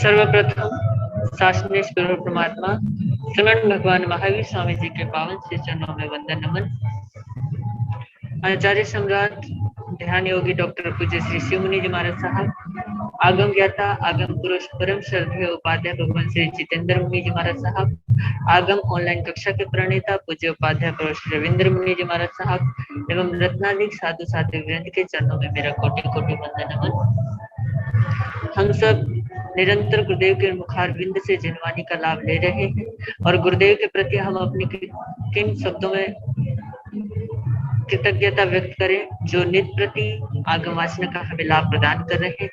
सर्वप्रथम शासनेश गुरु परमात्मा श्रीमन भगवान महावीर स्वामी जी के पावन श्री चरणों में वंदन नमन। आचार्य सम्राट ध्यान योगी डॉक्टर पूज्य श्री शिव मुनि जी महाराज साहब, आगम ज्ञाता आगम पुरुष परम श्रद्धेय उपाध्याय भगवान श्री जितेंद्र मुनि जी महाराज साहब, आगम ऑनलाइन कक्षा के प्रणेता पूज्य उपाध्याय श्री रविंद्र मुनि जी महाराज साहब एवं रत्नाधिक साधु साधु वृंद के चरणों में मेरा कोटि कोटि वंदन नमन। हम सब निरंतर गुरुदेव के मुखारविंद से जिनवानी का लाभ ले रहे हैं और गुरुदेव के प्रति हम अपने किन शब्दों में कृतज्ञता व्यक्त करें जो नित्य प्रति आगम वासना का हमें लाभ प्रदान कर रहे हैं।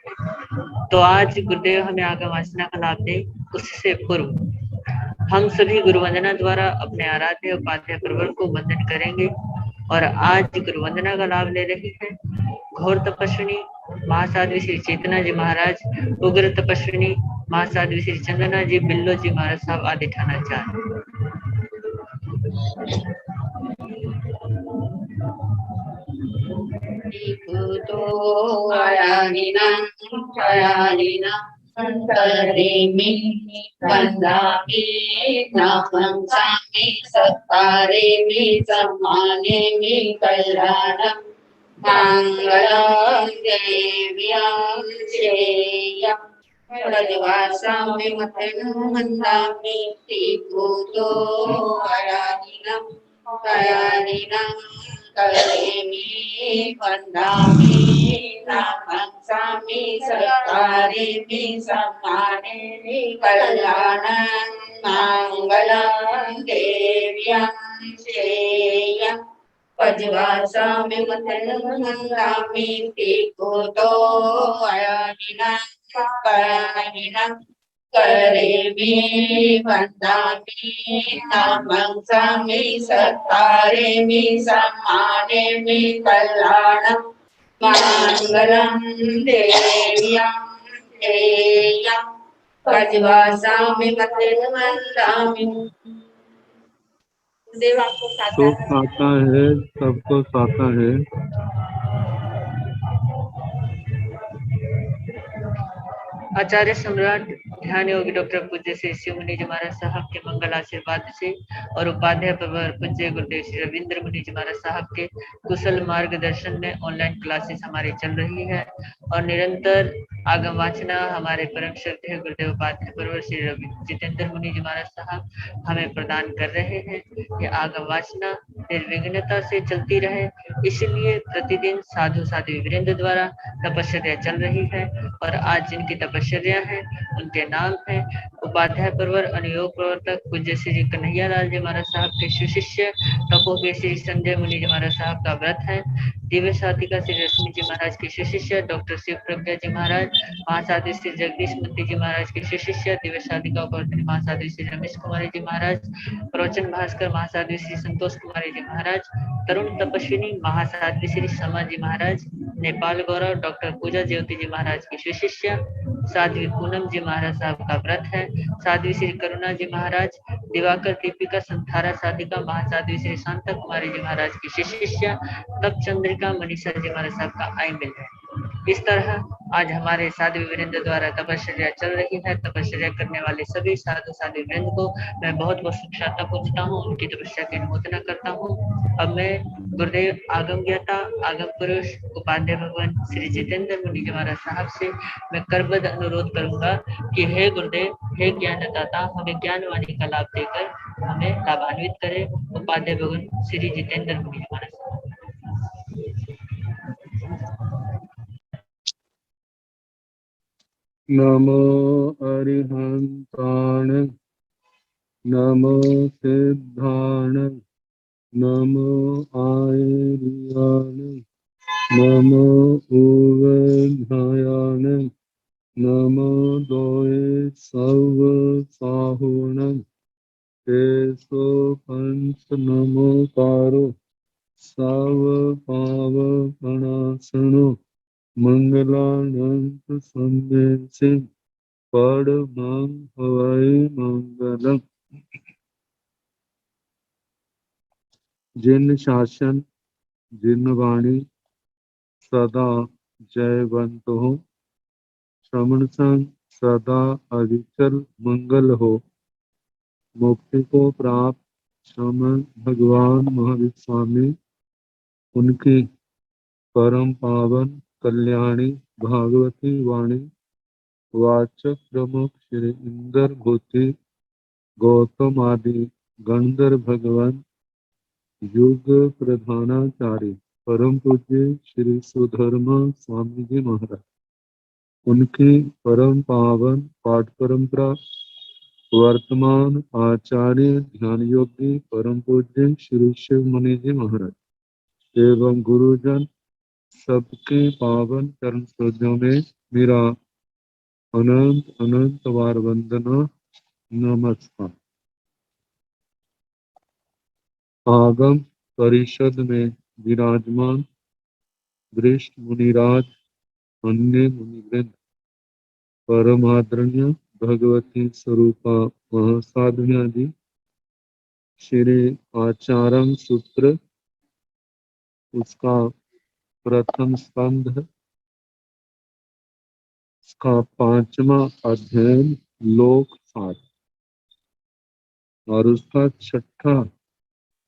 तो आज गुरुदेव हमें आगम वासना का लाभ दे, उससे पूर्व हम सभी गुरु वंदना द्वारा अपने आराध्य उपाध्याय प्रवर को वंदन करेंगे। और आज गुरु वंदना का लाभ ले रही है घोर तपस्विनी महासाध्वी श्री चेतना जी महाराज, उग्र तपस्विनी महासाध्वी श्री चंदना जी बिल्लो जी महाराज साहब आदि ठाणाचार्य। वंदामि नामंसामि सत्कारेमि सम्मानेमि कल्याणं मंगलं देव्यां श्रेयं प्रजवासामि मतेनु वंदामि श्रीभूतो वरानिनं कयानिनं करेमि वंदामि नामंसामि सत्कारेमि सम्मानेमि कल्याणं मंगलं देव्यां श्रेयं प्रजवासामि मतेनु वंदामि श्रीभूतो वरानिनं कयानिनं करेमि वंदामि नामंसामि सत्कारेमि सम्मानेमि कल्याणं मंगलं देव्यां श्रेयं प्रजवासामि मतेनु वंदामि। देव आपको साता है, सबको साता है। आचार्य सम्राट ध्यान योगी डॉक्टर पूज्य श्री शिव मुनि जी महाराज साहब के मंगल आशीर्वाद से और उपाध्याय प्रवर पूज्य गुरुदेव श्री रविंद्र मुनि जी महाराज साहब के कुशल मार्गदर्शन में ऑनलाइन क्लासेस हमारी चल रही है और निरंतर आगम वाचना हमारे परम श्रद्धेय गुरुदेव उपाध्याय प्रवर श्री जितेंद्र मुनि जी महाराज साहब हमें प्रदान कर रहे हैं। ये आगम वाचना निर्विघ्नता से चलती रहे, इसलिए प्रतिदिन साधु साध्वी वृंद द्वारा तपस्या चल रही है। और आज जिनकी तपस्या है उनके नाम है उपाध्याय प्रवर अनुयोग प्रवर्तक पूज्य श्री कन्हैया लाल जी महाराज साहब के शिष्य तपोके श्री संजय मुनि जी महाराज साहब का व्रत है। दिव्य साधिका श्री रश्मि जी महाराज के शिष्य डॉक्टर शिव प्रज्ञा जी महाराज, महासाध्वी श्री जगदीश मंत्री जी महाराज के शिष्य दिव्य साधिका उपाध्याय महासाध्वी श्री रमेश कुमारी जी महाराज, प्रवचन भास्कर महासाध्वी श्री संतोष कुमारी जी महाराज, तरुण तपस्विनी महासाध्वी श्री समा जी महाराज, नेपाल गौरव डॉक्टर पूजा ज्योति जी महाराज के शिष्य साध्वी पूनम जी महाराज साहब का व्रत है। साध्वी श्री करुणा जी महाराज, दिवाकर दीपिका संथारा साधिका महासाध्वी श्री शांता कुमारी जी महाराज की शिष्य तप चंद्रिका मनीषा जी महाराज साहब का आई मिल है। इस तरह आज हमारे साधु वृंद द्वारा तपस्या चल रही है। तपस्या करने वाले सभी साधु साधु वृंद को मैं बहुत बहुत शुभकामना पूछता हूँ, उनकी तपस्या की अनुमोदना करता हूँ। अब मैं गुरुदेव आगम ज्ञाता आगम पुरुष उपाध्याय भगवान श्री जितेंद्र मुनि जी महाराज साहब से मैं करबद्ध अनुरोध करूंगा कि हे गुरुदेव, हे ज्ञानदाता, हमें ज्ञानवाणी का लाभ देकर हमें लाभान्वित करें। उपाध्याय भगवान श्री जितेंद्र मुनि जी महाराज साहब। नमो अरिहंताण, नमो सिद्धाण, नमो आयर्याण, नमो उवधायाण, नमो दोये सव साहुण, तेसो पंच नमोकारो सव पाव प्रणासनो, मंगलानंत संदेशे परमं हवै मंगलम्। जिन शासन जिन वाणी सदा जयवंत हो, श्रवण संग सदा अविचल मंगल हो। मुक्ति को प्राप्त श्रमण भगवान महावीर स्वामी, उनकी परम पावन कल्याणी भागवती वाणी वाचक प्रमुख श्री इंद्र भूति गौतम आदि गणधर भगवान युग प्रधानाचार्य परम पूज्य श्री सुधर्म स्वामी जी महाराज, उनकी परम पावन पाठ परंपरा वर्तमान आचार्य ध्यान योगी परम पूज्य श्री शिव मुनि जी महाराज एवं गुरुजन सबके पावन चरण सरोजों में मेरा अनंत अनंत बार वंदना नमस्कार। आगम परिषद में विराजमान वरिष्ठ मुनिराज, अन्य मुनिवृंद, परम आदरणीय भगवती स्वरूपा महासाध्विया जी, श्री आचारम सूत्र उसका प्रथम स्कंध का 5वां अध्ययन लोक सार और उसका 6ठा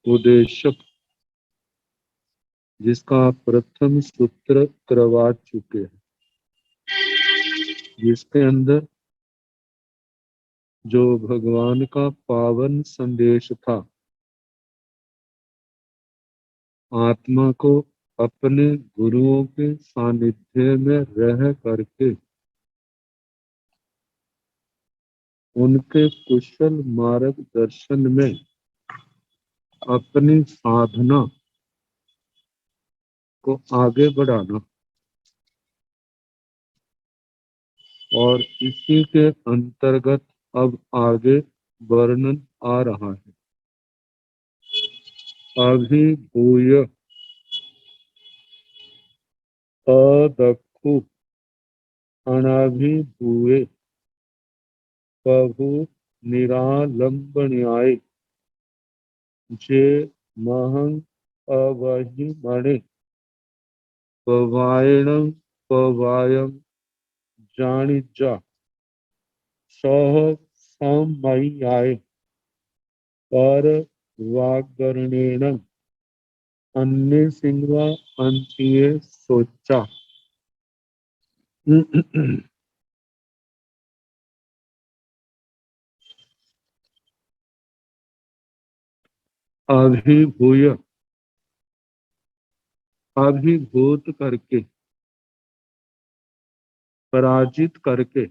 उद्देश्य, जिसका प्रथम सूत्र करवा चुके हैं, जिसके अंदर जो भगवान का पावन संदेश था, आत्मा को अपने गुरुओं के सानिध्य में रह करके उनके कुशल मार्गदर्शन में अपनी साधना को आगे बढ़ाना, और इसी के अंतर्गत अब आगे वर्णन आ रहा है। अभिभूय अदक्षु अनाभिभूये प्रभु निरालंबन्याय जे महं अवहिमणे पवायणं पवायं जानिजा सह समय्याय पर वागरणेन अन्य सिंवा अंतिये सोचा। अभिभूय, अभिभूत करके, पराजित करके,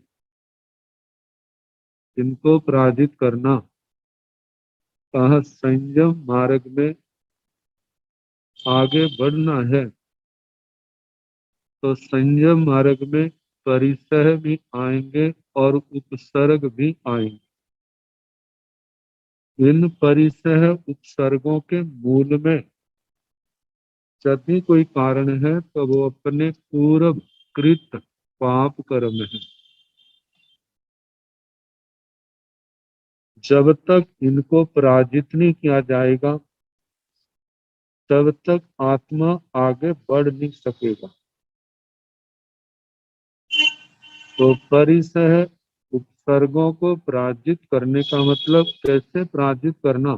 इनको पराजित करना, कहा संयम मार्ग में आगे बढ़ना है, तो संयम मार्ग में परिसह भी आएंगे और उपसर्ग भी आएंगे। इन परिसह उपसर्गों के मूल में यदि कोई कारण है तो वो अपने पूर्व कृत पाप कर्म है। जब तक इनको पराजित नहीं किया जाएगा तब तक आत्मा आगे बढ़ नहीं सकेगा। तो परिसह उपसर्गों को पराजित करने का मतलब कैसे पराजित करना,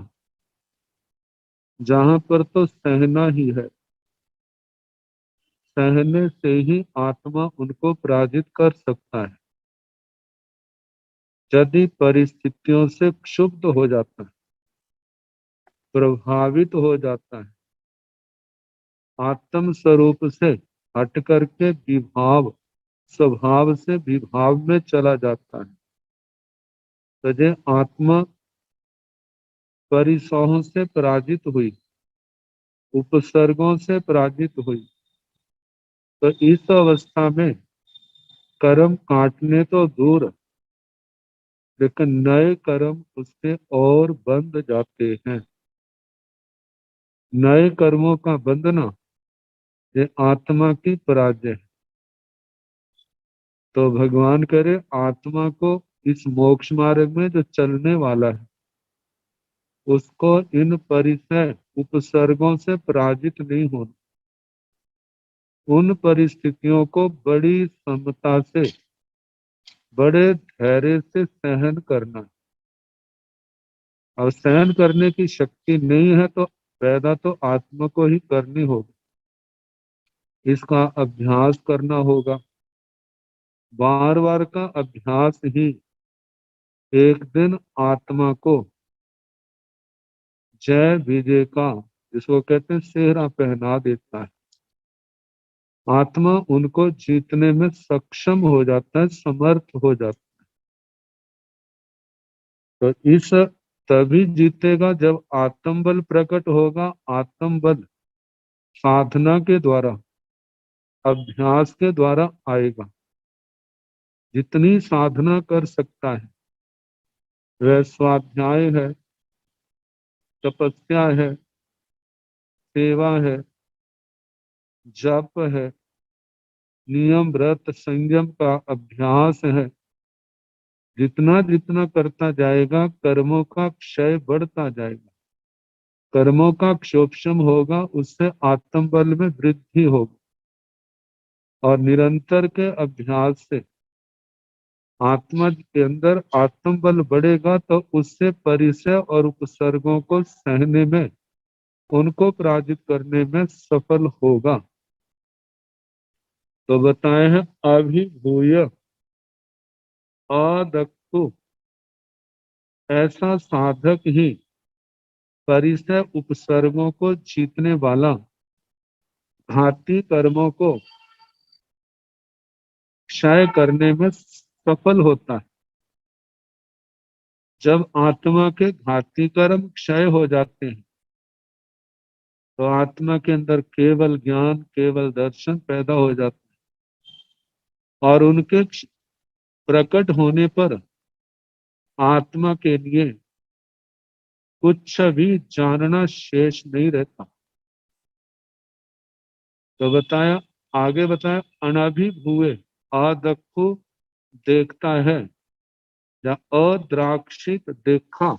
जहां पर तो सहना ही है, सहने से ही आत्मा उनको पराजित कर सकता है। यदि परिस्थितियों से क्षुब्ध हो जाता है, प्रभावित हो जाता है, आत्म स्वरूप से हट करके विभाव, स्वभाव से विभाव में चला जाता है, तो जो आत्मा परिसहों से पराजित हुई, उपसर्गों से पराजित हुई, तो इस अवस्था में कर्म काटने तो दूर, लेकिन नए कर्म उससे और बंध जाते हैं। नए कर्मों का बंधना ये आत्मा की पराजय है। तो भगवान करे आत्मा को इस मोक्ष मार्ग में जो चलने वाला है उसको इन परिसर उपसर्गों से पराजित नहीं होना, उन परिस्थितियों को बड़ी समता से बड़े धैर्य से सहन करना। अब सहन करने की शक्ति नहीं है तो पैदा तो आत्मा को ही करनी होगी, इसका अभ्यास करना होगा। बार बार का अभ्यास ही एक दिन आत्मा को जय विजय का, जिसको कहते हैं, सेहरा पहना देता है। आत्मा उनको जीतने में सक्षम हो जाता है, समर्थ हो जाता है। तो इस तभी जीतेगा जब आत्मबल प्रकट होगा। आत्मबल साधना के द्वारा, अभ्यास के द्वारा आएगा। जितनी साधना कर सकता है, वह स्वाध्याय है, तपस्या है, सेवा है, जप है, नियम व्रत संयम का अभ्यास है, जितना जितना करता जाएगा कर्मों का क्षय बढ़ता जाएगा। कर्मों का क्षोभशम होगा, उससे आत्मबल में वृद्धि होगी। और निरंतर के अभ्यास से आत्मा के अंदर आत्मबल बढ़ेगा, तो उससे परिचय और उपसर्गों को सहने में, उनको पराजित करने में सफल होगा। तो बताए हैं अभिभूय अदक्तु, ऐसा साधक ही परिचय उपसर्गों को जीतने वाला घाती कर्मों को क्षय करने में सफल होता है। जब आत्मा के घाती कर्म क्षय हो जाते हैं तो आत्मा के अंदर केवल ज्ञान, केवल दर्शन पैदा हो जाता है। और उनके प्रकट होने पर आत्मा के लिए कुछ भी जानना शेष नहीं रहता। तो बताया, आगे बताया, अनाभिभूय अदक्खु देखता है, या अद्राक्षित देखा,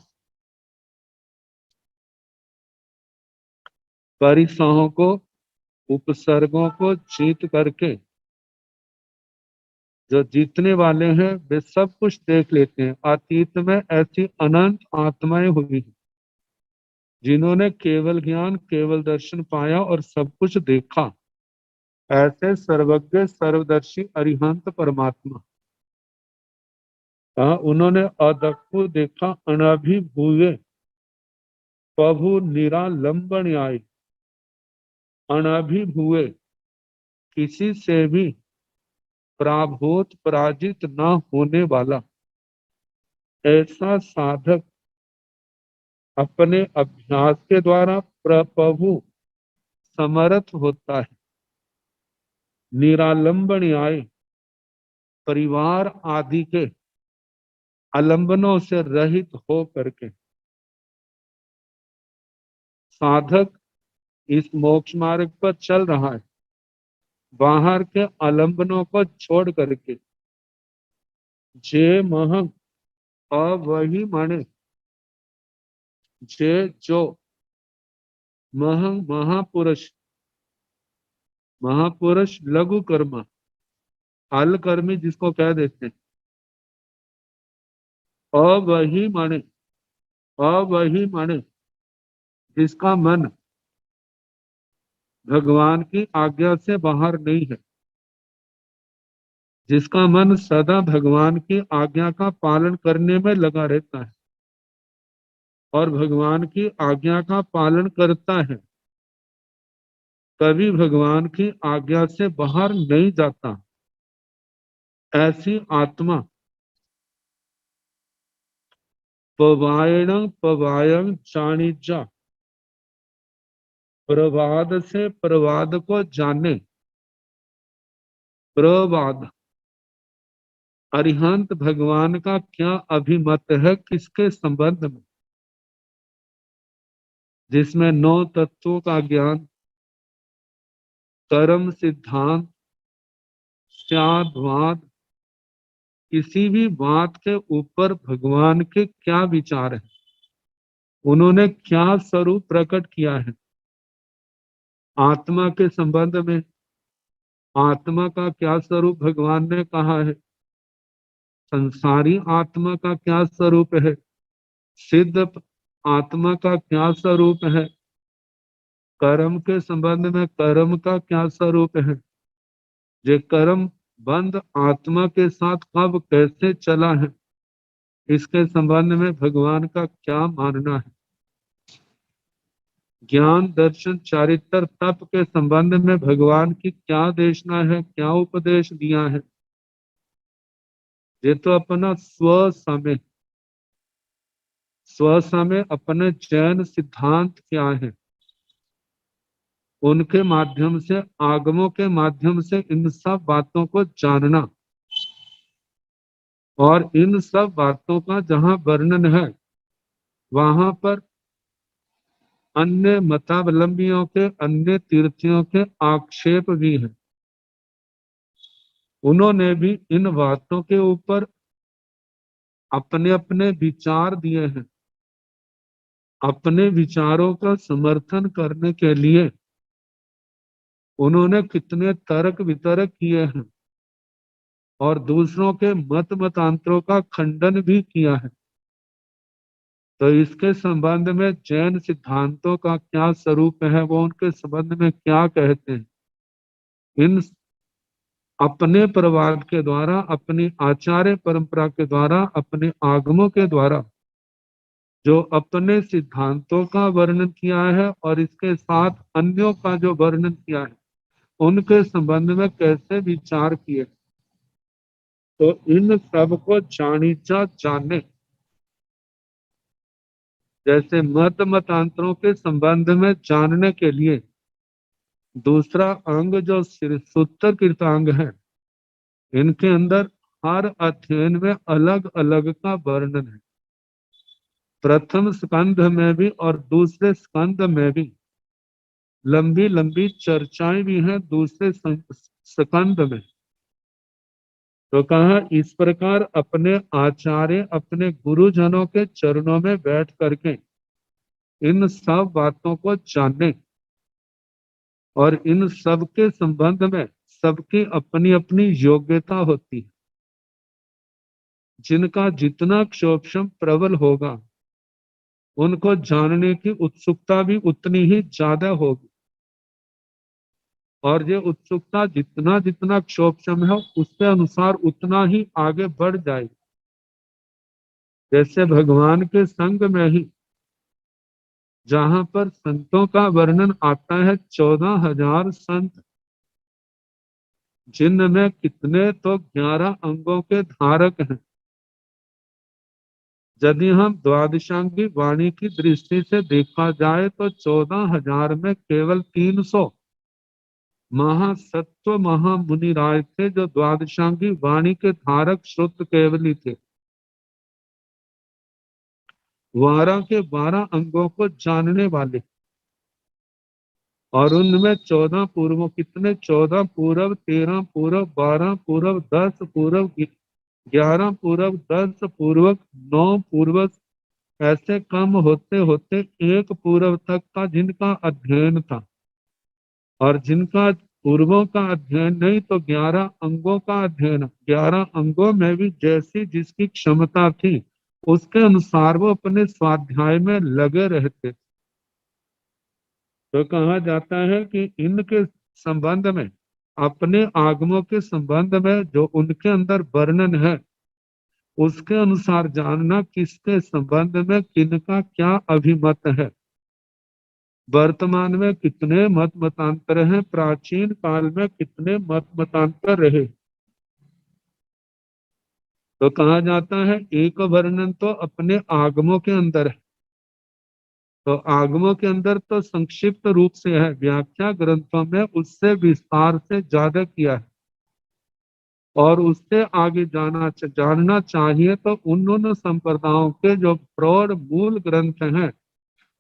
परिसहों को, उपसर्गों को जीत करके जो जीतने वाले हैं वे सब कुछ देख लेते हैं। अतीत में ऐसी अनंत आत्माएं हुई हैं जिन्होंने केवल ज्ञान, केवल दर्शन पाया और सब कुछ देखा। ऐसे सर्वज्ञ सर्वदर्शी अरिहंत परमात्मा उन्होंने अदक्खु देखा, अनाभिभूय प्रभु निरालंबन आए। अनाभिभूय, किसी से भी पराभूत पराजित न होने वाला ऐसा साधक अपने अभ्यास के द्वारा प्रभु समर्थ होता है। निरालंबन आए, परिवार आदि के आलंबनों से रहित हो करके साधक इस मोक्ष मार्ग पर चल रहा है। बाहर के आलंबनों को छोड़ करके जे महंग वही माने, जे जो महंग महापुरुष, महापुरुष लघु कर्मा, अल कर्मी जिसको कह देते हैं, वही माने, वही माने जिसका मन भगवान की आज्ञा से बाहर नहीं है, जिसका मन सदा भगवान की आज्ञा का पालन करने में लगा रहता है और भगवान की आज्ञा का पालन करता है, कभी भगवान की आज्ञा से बाहर नहीं जाता, ऐसी आत्मा पवायण पवायण चाणिजा, प्रवाद से प्रवाद को जाने। प्रवाद, अरिहंत भगवान का क्या अभिमत है किसके संबंध में, जिसमें 9 तत्वों का ज्ञान, कर्म सिद्धांत, त्यागवाद, किसी भी बात के ऊपर भगवान के क्या विचार है, उन्होंने क्या स्वरूप प्रकट किया है। आत्मा के संबंध में आत्मा का क्या स्वरूप भगवान ने कहा है, संसारी आत्मा का क्या स्वरूप है, सिद्ध आत्मा का क्या स्वरूप है, कर्म के संबंध में कर्म का क्या स्वरूप है, ये कर्म बंद आत्मा के साथ कब कैसे चला है, इसके संबंध में भगवान का क्या मानना है। ज्ञान दर्शन चारित्र तप के संबंध में भगवान की क्या देशना है, क्या उपदेश दिया है। ये तो अपना स्व समय अपने जैन सिद्धांत क्या है, उनके माध्यम से, आगमों के माध्यम से इन सब बातों को जानना, और इन सब बातों का जहां वर्णन है वहां पर अन्य मतावलंबियों के, अन्य तीर्थियों के आक्षेप भी हैं। उन्होंने भी इन बातों के ऊपर अपने अपने विचार दिए हैं। अपने विचारों का समर्थन करने के लिए उन्होंने कितने तर्क वितर्क किए हैं और दूसरों के मतांतरों का खंडन भी किया है। तो इसके संबंध में जैन सिद्धांतों का क्या स्वरूप है, वो उनके संबंध में क्या कहते हैं, इन अपने प्रवाद के द्वारा, अपनी आचार्य परंपरा के द्वारा, अपने आगमों के द्वारा जो अपने सिद्धांतों का वर्णन किया है और इसके साथ अन्यों का जो वर्णन किया है, उनके संबंध में कैसे विचार किए, तो इन सब को जानीचा जाने। जैसे मतांतरों के संबंध में जानने के लिए दूसरा अंग जो सूत्र कृतांग है, इनके अंदर हर अध्ययन में अलग अलग का वर्णन है। प्रथम स्कंध में भी और दूसरे स्कंध में भी लंबी लंबी चर्चाएं भी हैं दूसरे स्कंध में। तो कहा इस प्रकार अपने आचार्य, अपने गुरुजनों के चरणों में बैठ करके इन सब बातों को जाने, और इन सब के संबंध में सबकी अपनी अपनी योग्यता होती है। जिनका जितना क्षोभम प्रबल होगा उनको जानने की उत्सुकता भी उतनी ही ज्यादा होगी, और ये उत्सुकता जितना जितना क्षोभम है उसके अनुसार उतना ही आगे बढ़ जाएगी। जैसे भगवान के संग में ही जहां पर संतों का वर्णन आता है, 14,000 संत, जिनमें कितने तो 11 अंगों के धारक हैं। यदि हम द्वादशांगी वाणी की दृष्टि से देखा जाए तो 14,000 में केवल 300 महासत्व महामुनि राय थे जो द्वादशांगी वाणी के धारक श्रुत केवली थे। 12 के 12 अंगों को जानने वाले, और उनमें 14 पूर्व, कितने 14 पूर्व, 13 पूर्व, 12 पूर्व, 10 पूर्व, 11 पूर्व, 10 पूर्वक, 9 पूर्वक, ऐसे कम होते होते 1 पूर्व तक का जिनका अध्ययन था, और जिनका पूर्वों का अध्ययन नहीं तो 11 अंगों का अध्ययन। 11 अंगों में भी जैसी जिसकी क्षमता थी उसके अनुसार वो अपने स्वाध्याय में लगे रहते। तो कहा जाता है कि इनके संबंध में, अपने आगमों के संबंध में जो उनके अंदर वर्णन है उसके अनुसार जानना किसके संबंध में किनका क्या अभिमत है। वर्तमान में कितने मतांतर हैं, प्राचीन काल में कितने मतांतर रहे। तो कहा जाता है एक वर्णन तो अपने आगमों के अंदर है, तो आगमों के अंदर तो संक्षिप्त रूप से है, व्याख्या ग्रंथों में उससे विस्तार से ज्यादा किया है। और उससे आगे जानना चाहिए तो उन संप्रदायों के जो प्रौढ़ मूल ग्रंथ हैं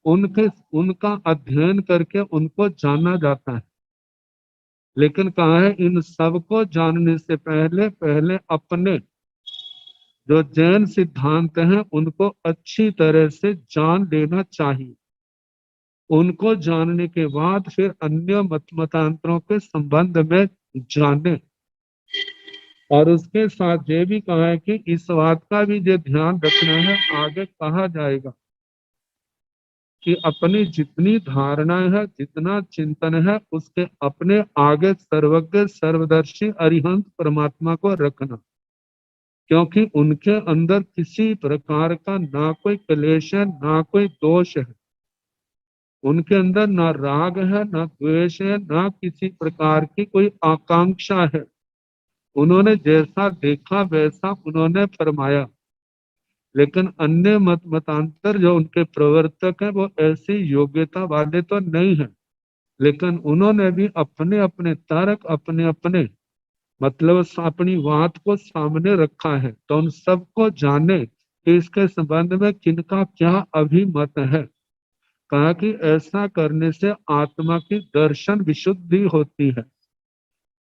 उनका अध्ययन करके उनको जाना जाता है। लेकिन कहा है इन सबको जानने से पहले पहले अपने जो जैन सिद्धांत हैं उनको अच्छी तरह से जान लेना चाहिए। उनको जानने के बाद फिर अन्य मतांतरों के संबंध में जाने, और उसके साथ ये भी कहा है कि इस बात का भी जो ध्यान रखना है, आगे कहा जाएगा कि अपनी जितनी धारणाएं है, जितना चिंतन है, उसके अपने आगे सर्वज्ञ सर्वदर्शी अरिहंत परमात्मा को रखना, क्योंकि उनके अंदर किसी प्रकार का ना कोई क्लेश है, ना कोई दोष है। उनके अंदर ना राग है, ना द्वेष है, ना किसी प्रकार की कोई आकांक्षा है। उन्होंने जैसा देखा वैसा उन्होंने फरमाया। लेकिन अन्य मतांतर जो उनके प्रवर्तक हैं, वो ऐसी योग्यता वाले तो नहीं है, लेकिन उन्होंने भी अपने अपने तर्क, अपने अपने मतलब अपनी बात को सामने रखा है। तो उन सबको जाने कि इसके संबंध में किनका क्या अभिमत है। कहा कि ऐसा करने से आत्मा की दर्शन विशुद्धि होती है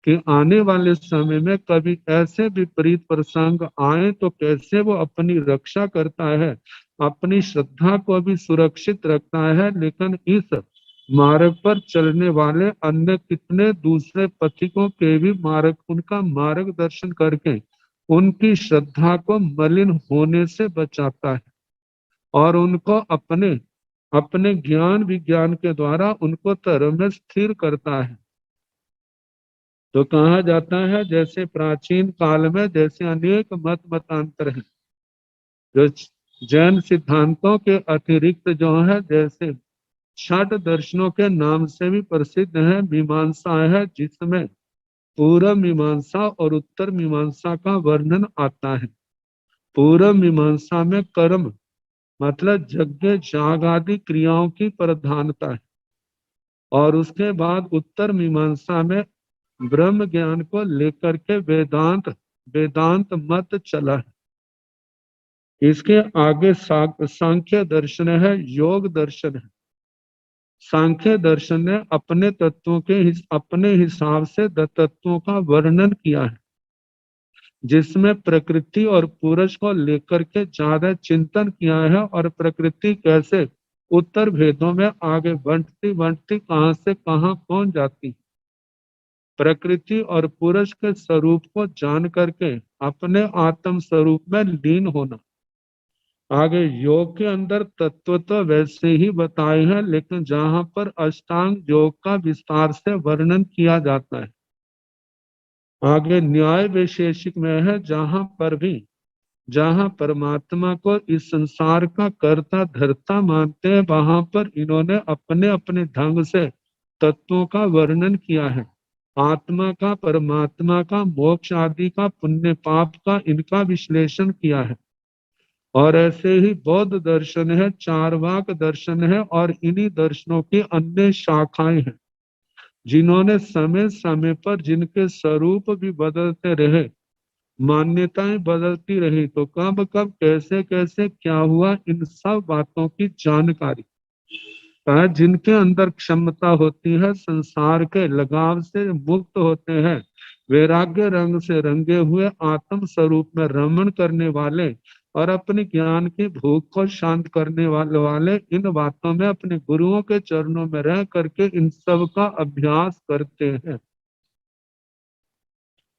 कि आने वाले समय में कभी ऐसे विपरीत प्रसंग आए तो कैसे वो अपनी रक्षा करता है, अपनी श्रद्धा को भी सुरक्षित रखता है। लेकिन इस मार्ग पर चलने वाले अन्य कितने दूसरे पथिकों के भी मार्ग, उनका मार्गदर्शन करके उनकी श्रद्धा को मलिन होने से बचाता है और उनको अपने अपने ज्ञान विज्ञान के द्वारा उनको धर्म में स्थिर करता है। तो कहा जाता है जैसे प्राचीन काल में जैसे अनेक मतांतर हैं, जो जैन सिद्धांतों के अतिरिक्त जो है, जैसे छठ दर्शनों के नाम से भी प्रसिद्ध है मीमांसा है, जिसमें पूर्व मीमांसा और उत्तर मीमांसा का वर्णन आता है। पूर्व मीमांसा में कर्म मतलब यज्ञ जाग आदि क्रियाओं की प्रधानता है, और उसके बाद उत्तर मीमांसा में ब्रह्म ज्ञान को लेकर के वेदांत मत चला है। इसके आगे सांख्य दर्शन है, योग दर्शन है। सांख्य दर्शन ने अपने तत्वों के अपने हिसाब से तत्वों का वर्णन किया है, जिसमें प्रकृति और पुरुष को लेकर के ज्यादा चिंतन किया है, और प्रकृति कैसे उत्तर भेदों में आगे बढ़ती बढ़ती कहां से कहां पहुंच जाती। प्रकृति और पुरुष के स्वरूप को जान करके अपने आत्म स्वरूप में लीन होना। आगे योग के अंदर तत्व तो वैसे ही बताए हैं, लेकिन जहां पर अष्टांग योग का विस्तार से वर्णन किया जाता है। आगे न्याय वैशेषिक में है, जहां परमात्मा को इस संसार का कर्ता धर्ता मानते हैं, वहां पर इन्होंने अपने अपने ढंग से तत्वों का वर्णन किया है। आत्मा का, परमात्मा का, मोक्ष आदि का, पुण्य पाप का, इनका विश्लेषण किया है। और ऐसे ही बौद्ध दर्शन है, चारवाक दर्शन है, और इन्हीं दर्शनों की अन्य शाखाएं हैं, जिन्होंने समय समय पर जिनके स्वरूप भी बदलते रहे, मान्यताएं बदलती रही, तो कब कब कैसे कैसे क्या हुआ, इन सब बातों की जानकारी जिनके अंदर क्षमता होती है संसार के लगाव से मुक्त होते हैं, वैराग्य रंग से रंगे हुए आत्म स्वरूप में रमण करने वाले और अपने ज्ञान की भूख को शांत करने वाले इन बातों में अपने गुरुओं के चरणों में रह करके इन सब का अभ्यास करते हैं।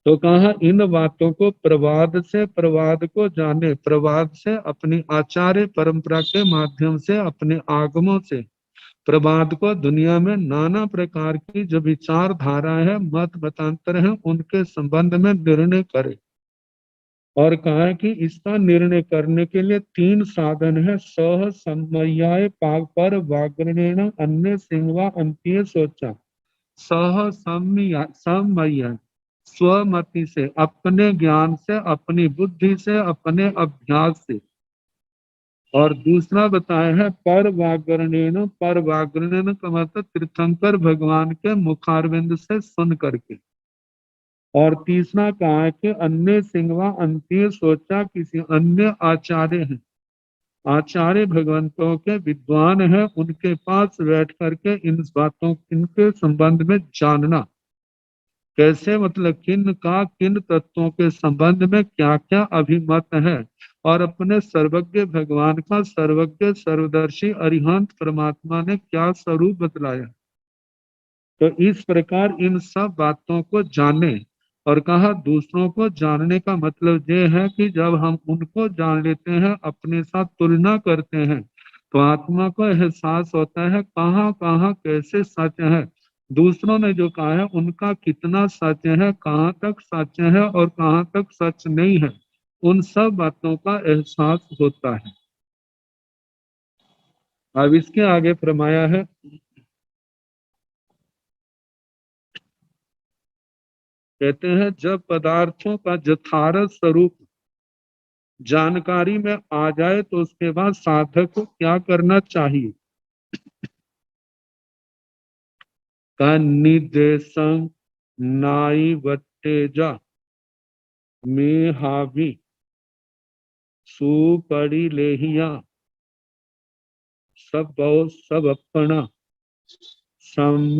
तो कहा इन बातों को प्रवाद से प्रवाद को जाने, प्रवाद से अपनी आचार्य परंपरा के माध्यम से, अपने आगमों से प्रवाद को दुनिया में नाना प्रकार की जो विचारधारा है, मत मतांतर है, उनके संबंध में निर्णय करे। और कहा है कि इसका निर्णय करने के लिए 3 साधन है, सह सम्मयाय पाग पर वाग्रणेन अन्य सिंहवा अंत्य सोचा। सह सम्मय स्वमति से, अपने ज्ञान से, अपनी बुद्धि से, अपने अभ्यास से। और दूसरा बताया है पर वाग्रणेन का मतलब तीर्थंकर भगवान के मुखारविंद से सुन करके। और तीसरा कहा है कि अन्य सिंहवा अंत्य सोचा, किसी अन्य आचार्य हैं, आचार्य भगवंतों के विद्वान है, उनके पास बैठ करके इन बातों इनके संबंध में जानना। कैसे मतलब किन तत्वों के संबंध में क्या क्या अभिमत है, और अपने सर्वज्ञ भगवान का, सर्वज्ञ सर्वदर्शी अरिहंत परमात्मा ने क्या स्वरूप बतलाया। तो इस प्रकार इन सब बातों को जाने और कहा दूसरों को जानने का मतलब ये है कि जब हम उनको जान लेते हैं, अपने साथ तुलना करते हैं, तो आत्मा को एहसास होता है कहाँ कहाँ कैसे सच है, दूसरों ने जो कहा है उनका कितना सच है, कहाँ तक सच है और कहाँ तक सच नहीं है, उन सब बातों का एहसास होता है। अब इसके आगे फरमाया है, कहते हैं जब पदार्थों का यथार्थ स्वरूप जानकारी में आ जाए तो उसके बाद साधक को क्या करना चाहिए। का निदेशं नाई वट्टेजा में हावी सुपड़ी लेहिया सब बहु सब अपना सम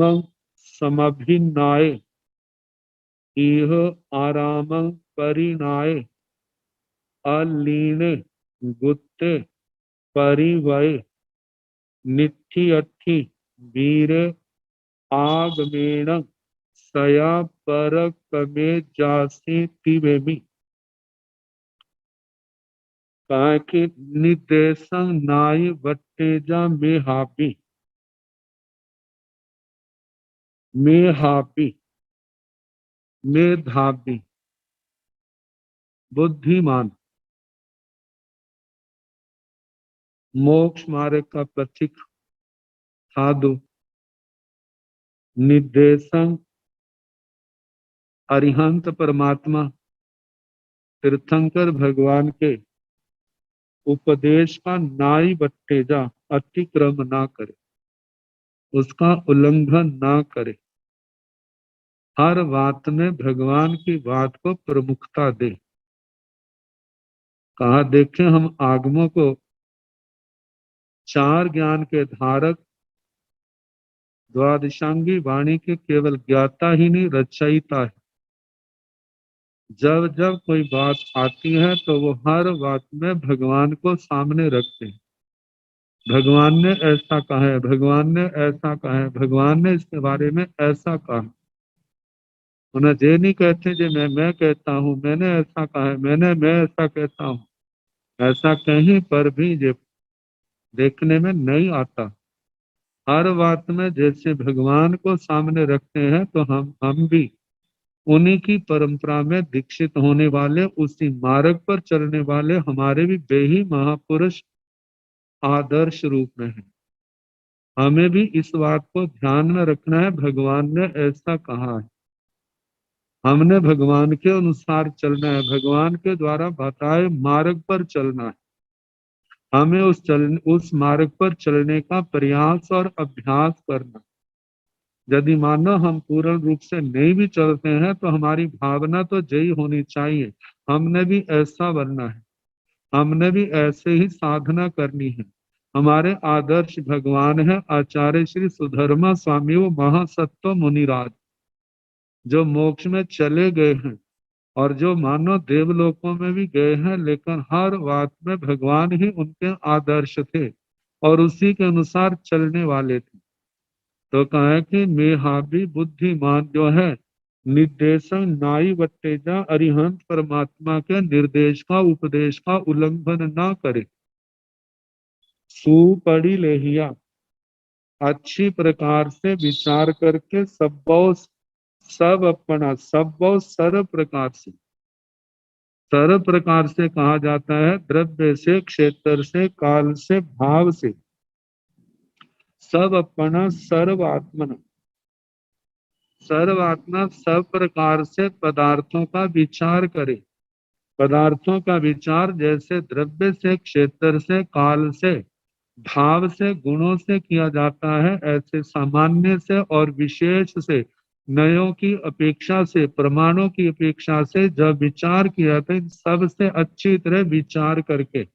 समभिनाय इह आरामं परिणाय अलीने गुत्ते परिवय निठी अठी वीर आगमेण सया पर कमे जासी तिवेमी। कहा कि निदेशं नाई वट्टेजा मेहापी मेधावी बुद्धिमान मोक्ष मार्ग का प्रतीक साधु निर्देशं अरिहंत परमात्मा तीर्थंकर भगवान के उपदेश का नाई बट्टेजा अतिक्रम ना करे, उसका उल्लंघन ना करे, हर बात में भगवान की बात को प्रमुखता दे। कहा देखें हम आगमों को चार ज्ञान के धारक द्वादशांगी वाणी के केवल ज्ञाता ही नहीं रचयिता है। जब जब कोई बात आती है तो वो हर बात में भगवान को सामने रखते हैं। भगवान ने ऐसा कहा है, भगवान ने ऐसा कहा है, भगवान ने इसके बारे में ऐसा कहा। उन्हें ये नहीं कहते जो मैं कहता हूँ, मैंने ऐसा कहा है, मैं ऐसा कहता हूँ, ऐसा कहीं पर भी ये देखने में नहीं आता। हर बात में जैसे भगवान को सामने रखते हैं तो हम भी उन्हीं की परंपरा में दीक्षित होने वाले, उसी मार्ग पर चलने वाले हमारे भी वे ही महापुरुष आदर्श रूप में है। हमें भी इस बात को ध्यान में रखना है, भगवान ने ऐसा कहा है, हमने भगवान के अनुसार चलना है, भगवान के द्वारा बताए मार्ग पर चलना है। हमें उस मार्ग पर चलने का प्रयास और अभ्यास करना। यदि मानो हम पूर्ण रूप से नहीं भी चलते हैं तो हमारी भावना तो यही होनी चाहिए, हमने भी ऐसा बनना है, हमने भी ऐसे ही साधना करनी है। हमारे आदर्श भगवान है आचार्य श्री सुधर्मा स्वामी वो महासत्व मुनिराज, जो मोक्ष में चले गए हैं और जो मानो देवलोकों में भी गए हैं, लेकिन हर बात में भगवान ही उनके आदर्श थे और उसी के अनुसार चलने वाले थे। तो कहा कि मेहावी बुद्धिमान जो है निर्देशन नाई वट्टेजा अरिहंत परमात्मा के निर्देश का उपदेश का उल्लंघन ना करे। सुपड़ी लेहिया अच्छी प्रकार से विचार करके सब अपना सर्व प्रकार से, सर्व प्रकार से कहा जाता है द्रव्य से, क्षेत्र से, काल से, भाव से, सब अपना सर्वात्मना, सर्वात्मा सब प्रकार से पदार्थों का विचार करे। पदार्थों का विचार जैसे द्रव्य से, क्षेत्र से, काल से, भाव से, गुणों से किया जाता है, ऐसे सामान्य से और विशेष से, नयों की अपेक्षा से, प्रमाणों की अपेक्षा से जब विचार किया तो इन सब से अच्छी तरह विचार करके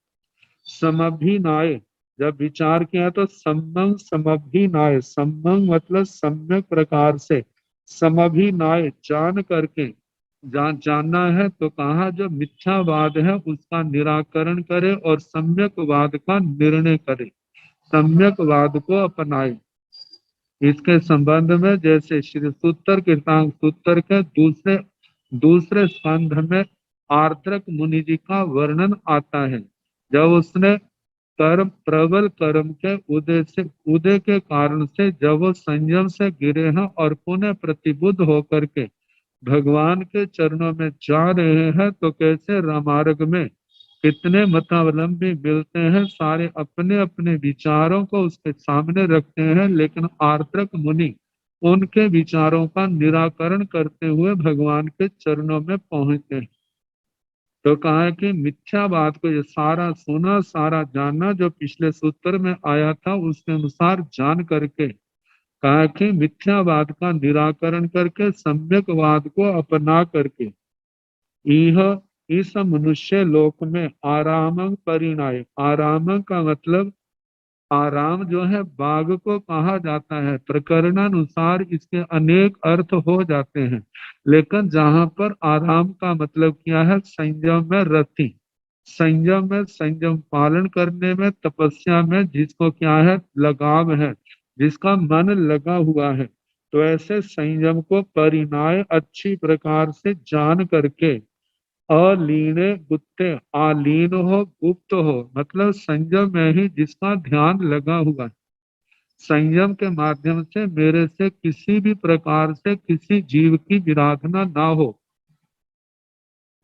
समभिनाय, जब विचार किया तो सम्यक समभिनाय, सम्यक मतलब सम्यक प्रकार से, समभिनाय जान करके, जानना है तो कहा जो मिथ्यावाद है उसका निराकरण करे और सम्यकवाद का निर्णय करे, सम्यकवाद को अपनाए। इसके संबंध में जैसे श्री सूत्र कीर्तांग सूत्र के दूसरे दूसरे स्कंध में आर्द्रक मुनि जी का वर्णन आता है। जब उसने कर्म प्रबल कर्म के उदय के कारण से जब वो संयम से गिरे हैं और पुनः प्रतिबुद्ध होकर के भगवान के चरणों में जा रहे हैं, तो कैसे रामार्ग में कितने मतावलंबी मिलते हैं, सारे अपने अपने विचारों को उसके सामने रखते हैं, लेकिन आर्द्रक मुनि उनके विचारों का निराकरण करते हुए भगवान के चरणों में पहुंचते हैं। तो कहा है कि मिथ्यावाद को ये सारा सुना सारा जानना, जो पिछले सूत्र में आया था उसके अनुसार जान करके कहा कि मिथ्यावाद का निराकरण करके सम्यकवाद को अपना करके यह इस मनुष्य लोक में आराम परिणाय, आराम का मतलब आराम जो है बाघ को कहा जाता है, प्रकरणानुसार इसके अनेक अर्थ हो जाते हैं, लेकिन जहां पर आराम का मतलब क्या है, संयम में रति, संयम में संयम पालन करने में, तपस्या में जिसको क्या है लगाव है, जिसका मन लगा हुआ है, तो ऐसे संयम को परिणाय अच्छी प्रकार से जान करके अलीने गुप्ते, आलीन हो गुप्त हो, मतलब संयम में ही जिसका ध्यान लगा हुआ है, संयम के माध्यम से मेरे से किसी भी प्रकार से किसी जीव की विराधना ना हो,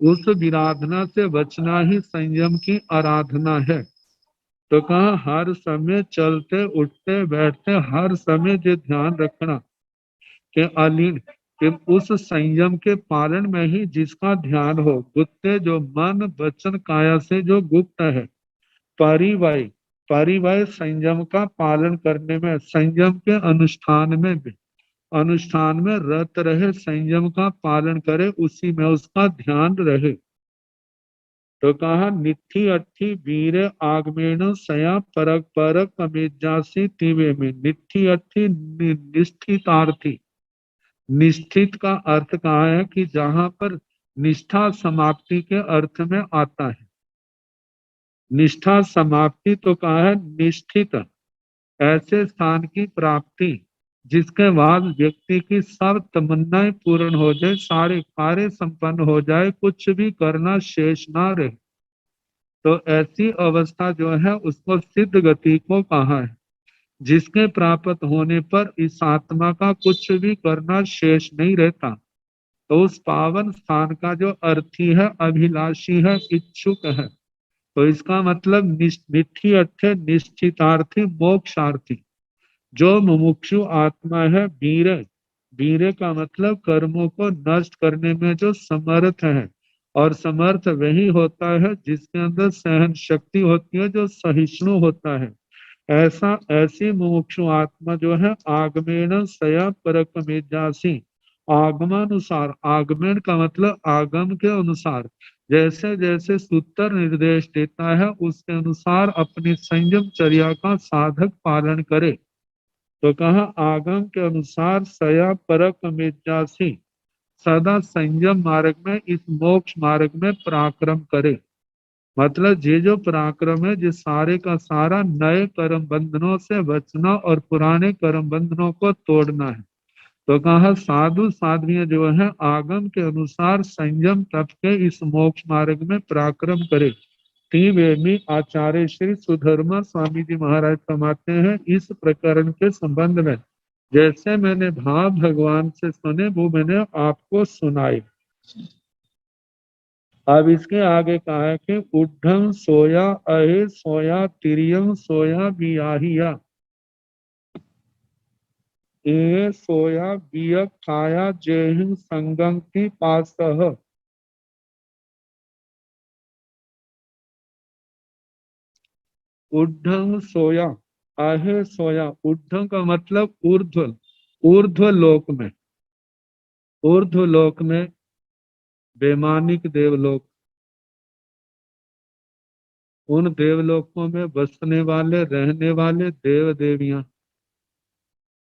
उस विराधना से बचना ही संयम की आराधना है। तो कहा हर समय चलते उठते बैठते हर समय जो ध्यान रखना कि अलीन कि उस संयम के पालन में ही जिसका ध्यान हो, गुप्ते जो मन वचन काया से जो गुप्त है, परिवाय, परिवाय संयम का पालन करने में, संयम के अनुष्ठान में भी, अनुष्ठान में रत रहे, संयम का पालन करे, उसी में उसका ध्यान रहे। तो कहा निथि अठी वीर आगमेण सया परक परक अमेजासी तिवे में, निथि अठी निष्ठितार्थी, निष्ठित का अर्थ कहा है कि जहां पर निष्ठा समाप्ति के अर्थ में आता है, निष्ठा समाप्ति तो कहा है निष्ठित, ऐसे स्थान की प्राप्ति जिसके बाद व्यक्ति की सब तमन्नाएं पूर्ण हो जाए, सारे कार्य संपन्न हो जाए, कुछ भी करना शेष ना रहे, तो ऐसी अवस्था जो है उसको सिद्ध गति को कहा है, जिसके प्राप्त होने पर इस आत्मा का कुछ भी करना शेष नहीं रहता। तो उस पावन स्थान का जो अर्थी है, अभिलाषी है, इच्छुक है, तो इसका मतलब निष्ठी अर्थ है निश्चितार्थी मोक्षार्थी, जो मुमुक्षु आत्मा है, वीर, वीर का मतलब कर्मों को नष्ट करने में जो समर्थ है, और समर्थ वही होता है जिसके अंदर सहन शक्ति होती है, जो सहिष्णु होता है। ऐसा ऐसी मुमुक्षु आत्मा जो है आगमेण सया परक मेजासी, आगमानुसार, आगमन का मतलब आगम के अनुसार, जैसे जैसे सूत्र निर्देश देता है उसके अनुसार अपनी संयम चर्या का साधक पालन करे। तो कहा आगम के अनुसार सया परक मेजासी, सदा संयम मार्ग में, इस मोक्ष मार्ग में पराक्रम करे, मतलब ये जो पराक्रम है, ये सारे का सारा नए कर्म बंधनों से बचना और पुराने कर्म बंधनों को तोड़ना है। तो कहा साधु साध्वियां जो है आगम के अनुसार संयम तप के इस मोक्ष मार्ग में पराक्रम करे। वेमी आचार्य श्री सुधर्मा स्वामी जी महाराज फरमाते हैं इस प्रकरण के संबंध में, जैसे मैंने भाव भगवान से सुने वो मैंने आपको सुनाए। अब इसके आगे कहा है कि उड्ढम सोया अहे सोया तिरियम सोया बियाहिया, ए सोया बिय खाया जेहिं संगम की पासह, उड्ढम सोया आहे सोया, उड्ढम का मतलब ऊर्ध्व, ऊर्ध्व लोक में, ऊर्ध्व लोक में वैमानिक देवलोक, उन देवलोकों में बसने वाले रहने वाले देव देवियां,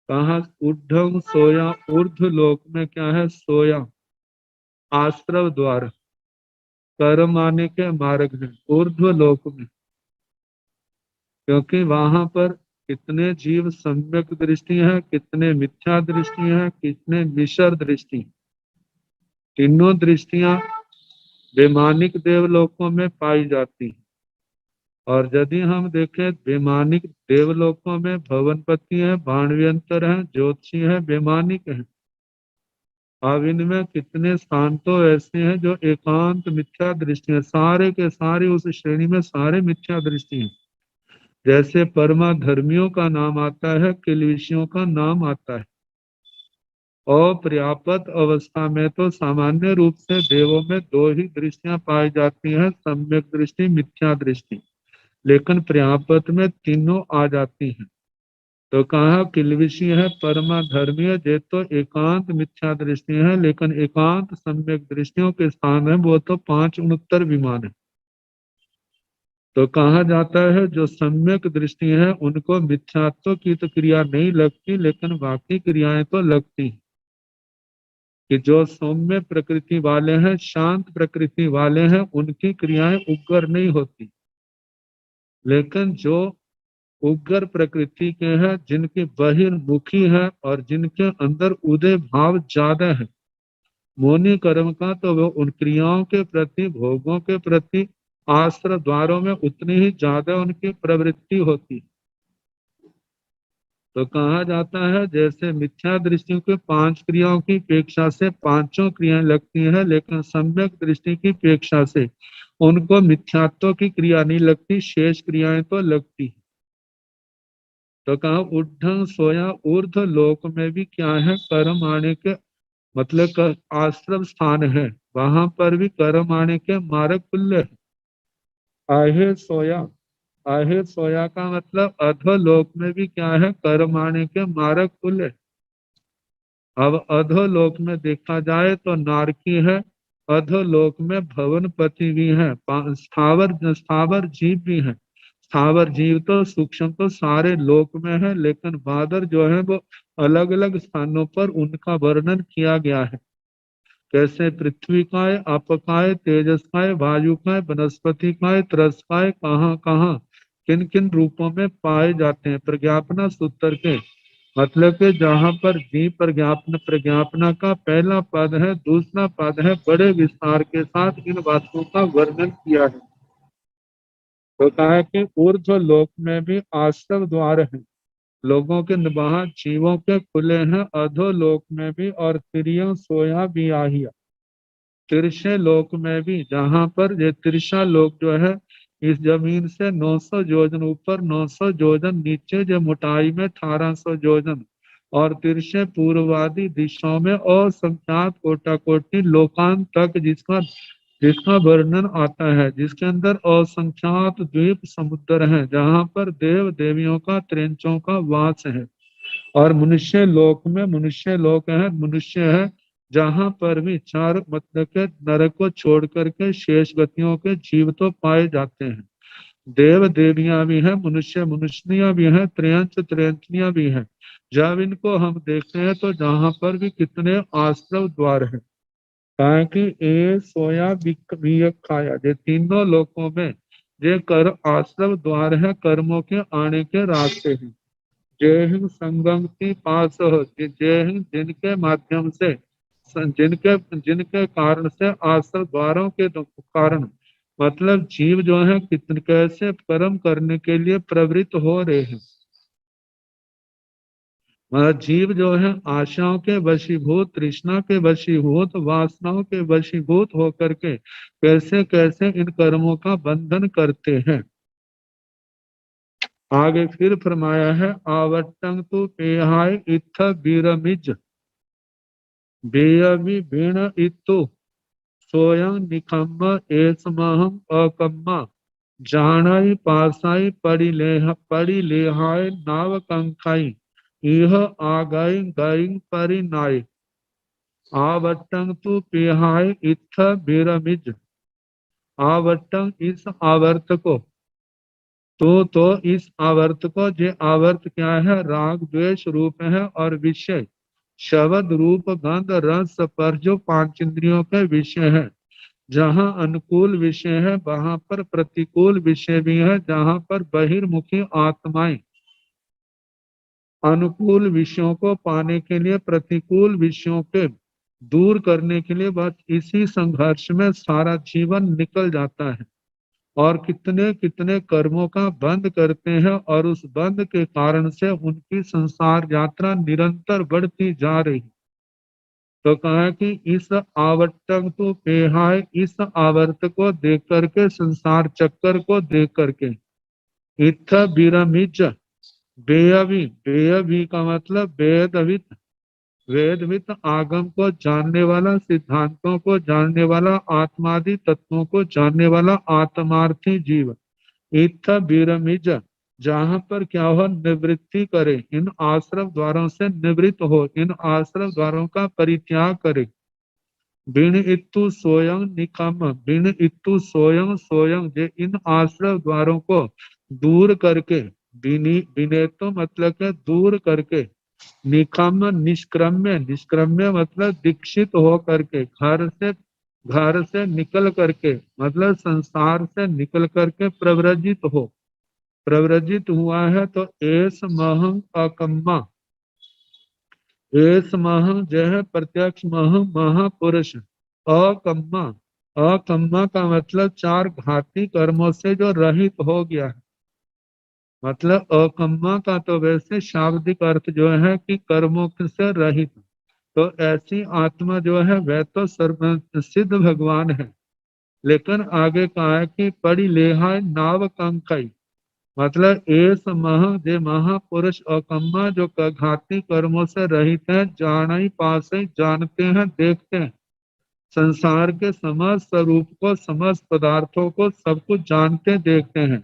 कहा उड्ढम सोया, ऊर्ध्व लोक में क्या है सोया, आश्रव द्वार, कर्म आने के मार्ग है ऊर्ध्व लोक में, क्योंकि वहां पर कितने जीव सम्यक दृष्टि है, कितने मिथ्या दृष्टि है, कितने मिश्र दृष्टि, तीनों दृष्टियां वैमानिक देवलोकों में पाई जाती हैं। और यदि हम देखें वैमानिक देवलोकों में भवनपति है, बाणव्यंतर है, ज्योतिषी है, वैमानिक है। अब इनमें कितने स्थान तो ऐसे हैं जो एकांत मिथ्या दृष्टि है, सारे के सारे उस श्रेणी में सारे मिथ्या दृष्टि हैं। जैसे परमा धर्मियों का नाम आता है, किलविषियों का नाम आता है। अपर्याप्त अवस्था में तो सामान्य रूप से देवों में दो ही दृष्टियां पाई जाती हैं, सम्यक दृष्टि, मिथ्या दृष्टि। लेकिन पर्याप्त में तीनों आ जाती हैं। तो कहा किलविषी है, परमा धर्मी है, ये तो एकांत मिथ्या दृष्टि है, लेकिन एकांत सम्यक दृष्टियों के स्थान है वो तो 5 69 विमान है। तो कहा जाता है जो सम्यक दृष्टि है उनको मिथ्यात्व की तो क्रिया नहीं लगती, लेकिन बाकी क्रियाएं तो लगती हैं। कि जो सौम्य प्रकृति वाले हैं, शांत प्रकृति वाले हैं, उनकी क्रियाएं उग्र नहीं होती। लेकिन जो उग्र प्रकृति के हैं, जिनकी बहिर्मुखी है और जिनके अंदर उदय भाव ज्यादा है, मोनी कर्म का, तो वो उन क्रियाओं के प्रति, भोगों के प्रति, आश्रय द्वारों में उतनी ही ज्यादा उनकी प्रवृत्ति होती है। तो कहा जाता है जैसे मिथ्या दृष्टि के 5 क्रियाओं की अपेक्षा से 5 क्रियाएं लगती हैं, लेकिन सम्यक दृष्टि की अपेक्षा से उनको मिथ्यात्व की क्रिया नहीं लगती, शेष क्रियाएं तो लगती है। तो कहा उड्ढं सोया ऊर्ध्व लोक में भी क्या है, कर्म आने के मतलब आश्रम स्थान है, वहां पर भी कर्म आने के मार्ग खुले है। आहे सोया, आहे सोया का मतलब अधोलोक में भी क्या है, कर्म आने के मार्ग खुले। अब अधोलोक में देखा जाए तो नारकी है, अधोलोक में भवनपति भी है, स्थावर स्थावर जीव भी है। स्थावर जीव तो सूक्ष्म तो सारे लोक में है, लेकिन बादर जो है वो अलग अलग स्थानों पर उनका वर्णन किया गया है। कैसे पृथ्वी का है, आप का है, तेजस का है, वायु का है, वनस्पति का है, त्रस का है, कहाँ कहाँ किन किन रूपों में पाए जाते हैं। प्रज्ञापना सूत्र के मतलब कि जहाँ पर जी प्रज्ञापना का पहला पद है, दूसरा पद है, बड़े विस्तार के साथ इन बातों का वर्णन किया है। तो कहा है कि ऊर्ध्व लोक में भी आश्रम द्वार है, लोगों के वहां जीवों के खुले हैं, अधोलोक में भी, और तिरियों सोया भी आहिया, तिरछे लोक में भी, जहां पर ये तिरछा लोक जो है इस जमीन से 900 योजन ऊपर, 900 योजन नीचे, जो मोटाई में 1800 योजन, और तिरछे पूर्वादि दिशाओं में असंख्यात कोटा कोटि लोकांत तक जिसका जिसका वर्णन आता है, जिसके अंदर असंख्यात द्वीप समुद्र हैं, जहां पर देव देवियों का, त्रेंचों का वास है। और मनुष्य लोक में मनुष्य लोक है, मनुष्य है जहां पर भी चार मतलब के नरक को छोड़ करके शेष गतियों के जीव तो पाए जाते हैं। देव देवियां भी हैं, मनुष्य मनुष्यनियां भी हैं, त्रयंच त्रयंचनियां भी हैं। जब इनको हम देखते हैं तो जहां पर भी कितने आश्रव द्वार हैं, ताकि ए सोया खाया, ये तीनों लोकों में ये कर आश्रव द्वार है, कर्मों के आने के रास्ते हैं। जय हिंद संगमति पास हो, जय हिंद जिनके माध्यम से, जिनके जिनके कारण से आश्रम द्वारों के कारण मतलब जीव जो है कितने कैसे कर्म करने के लिए प्रवृत्त हो रहे हैं। जीव जो है आशाओं के वशीभूत, तृष्णा के वशीभूत, वासनाओं के वशीभूत होकर के कैसे कैसे इन कर्मों का बंधन करते हैं। आगे फिर फरमाया है, आवट्टंग तु पेहाय इत्थ बीरमिज बेयवि बीण इत्तु सोयं निखम्म एसमहं अकम्मा जानाई पासाई परिलेहाय नाव कंखाई यह आगाई गाई परिनाय। आवट्टंग तु पेहाय इत्थ बीरमिज, आवट्टंग इस आवर्त को, तो इस आवर्त को, जे आवर्त क्या है, राग द्वेष रूप है, और विषय शब्द रूप गंध रस पर जो 5 इंद्रियों के विषय है। जहाँ अनुकूल विषय है वहां पर प्रतिकूल विषय भी है, जहाँ पर बहिर्मुखी आत्माएं अनुकूल विषयों को पाने के लिए प्रतिकूल विषयों के दूर करने के लिए बस इसी संघर्ष में सारा जीवन निकल जाता है, और कितने कितने कर्मों का बंद करते हैं, और उस बंद के कारण से उनकी संसार यात्रा निरंतर बढ़ती जा रही। तो कहा कि इस आवर्तक तो पेहाय, इस आवर्त को देख करके, संसार चक्कर को देख करके, इत्थ विरमिज बेयवी, बेयवी का मतलब वेदवित, वेदवित आगम को जानने वाला, सिद्धांतों को जानने वाला, आत्मादि तत्वों को जानने वाला आत्मार्थी जीव। इत्थ विरमिज, जहाँ पर क्या हो, निवृत्ति करे, इन आश्रम द्वारों से निवृत्त हो, इन आश्रम द्वारों का परित्याग करे। बिन इत्तु सोयं निकम, बिन इत्तु सोयं सोयं, जे इन आश्रम द्वारों को दूर करके, बिनी बिने तो मतलब के दूर करके, निकम निष्क्रम्य, निष्क्रम्य मतलब दीक्षित हो करके, घर से निकल करके, मतलब संसार से निकल करके प्रव्रजित हो, प्रव्रजित हुआ है। तो एस महं अकम्मा, एस महं जो है प्रत्यक्ष महं महापुरुष, अकम्मा, अकम्मा का मतलब चार घाती कर्मों से जो रहित हो गया है। मतलब अकम्मा का तो वैसे शाब्दिक अर्थ जो है कि कर्मों से रहित। तो ऐसी आत्मा जो है वह तो सर्व सिद्ध भगवान है। लेकिन आगे कहा है कि पड़ी लेहाय नाव कंकई, मतलब एस मह जे महापुरुष अकम्मा, जो घाती कर्मों से रहित है, जान ही पास ही जानते हैं, देखते हैं संसार के समस्त स्वरूप को, समस्त पदार्थों को, सब कुछ जानते देखते हैं।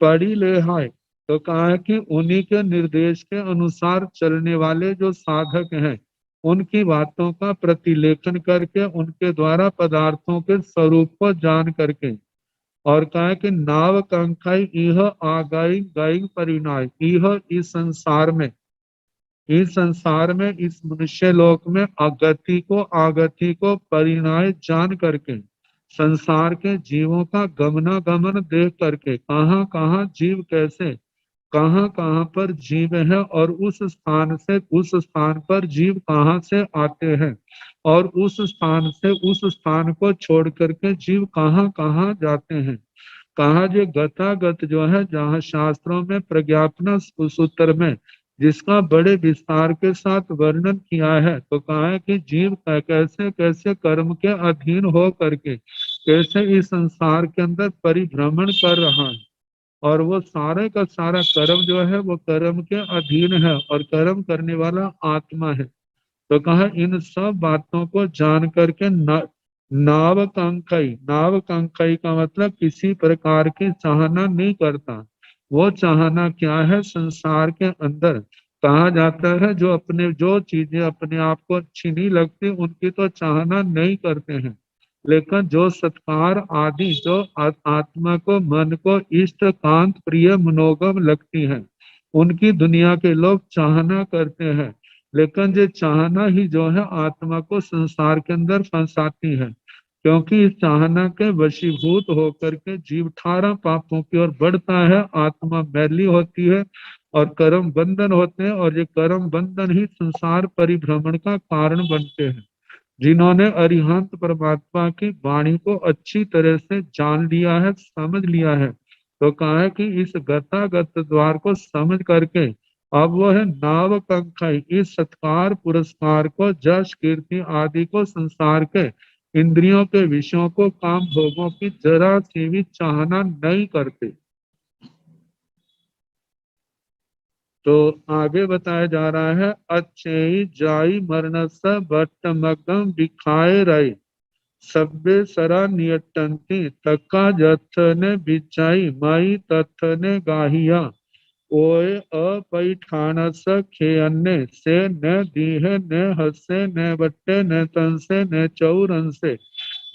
पढ़ी ले हाय, तो कहा है कि उन्हीं के निर्देश के अनुसार चलने वाले जो साधक हैं, उनकी बातों का प्रतिलेखन करके, उनके द्वारा पदार्थों के स्वरूप को जान करके, और कहा है कि नाव कंखाई इह आगाई गाई परिणाय, इह इस संसार में, इस संसार में, इस मनुष्य लोक में अगति को, आगति को परिणाय जान करके, संसार के जीवों का गमनागमन देख करके, कहाँ कहाँ जीव कैसे, कहाँ कहाँ पर जीव है, और उस स्थान से उस स्थान पर जीव कहाँ से आते हैं, और उस स्थान से उस स्थान को छोड़ करके जीव कहाँ कहाँ जाते हैं। कहा जो गतागत जो है, जहाँ शास्त्रों में प्रज्ञापना सूत्र में जिसका बड़े विस्तार के साथ वर्णन किया है, तो कहा है कि जीव कैसे कैसे कर्म के अधीन हो करके, कैसे इस संसार के अंदर परिभ्रमण कर रहा है, और वो सारे का सारा कर्म जो है वो कर्म के अधीन है, और कर्म करने वाला आत्मा है। तो कहा इन सब बातों को जान करके नाव कंकई, नाव कंकई का मतलब किसी प्रकार की चाहना नहीं करता। वो चाहना क्या है, संसार के अंदर कहा जाता है जो अपने, जो चीजें अपने आप को अच्छी नहीं लगती उनकी तो चाहना नहीं करते हैं, लेकिन जो सत्कार आदि, जो आत्मा को, मन को इष्ट कांत प्रिय मनोगम लगती है, उनकी दुनिया के लोग चाहना करते हैं। लेकिन ये चाहना ही जो है आत्मा को संसार के अंदर फंसाती है, क्योंकि इस चाहना के वशीभूत होकर के जीव 18 पापों की ओर बढ़ता है, आत्मा मैली होती है, और कर्म बंधन होते हैं, और ये कर्म बंधन ही संसार परिभ्रमण का कारण बनते हैं। जिन्होंने अरिहंत परमात्मा की वाणी को अच्छी तरह से जान लिया है, समझ लिया है, तो कहा है कि इस गतागत द्वार को समझ करके अब वो है नाव कंखाई, इस सत्कार पुरस्कार को, जश कीर्ति आदि को, संसार के इंद्रियों के विषयों को, काम भोगों की जरा सी भी चाहना नहीं करते। तो आगे बताया जा रहा है, अच्छे जाई मरणस भट्टमगम दिखाए रहे, सब्बे सरा नियटंती तक्का जथ ने बिचाई माई तथ ने गाहिया, ओए अपैठानस खेअन्ने से न दीहे न हसे न बट्टे न तंसे न चौरंसे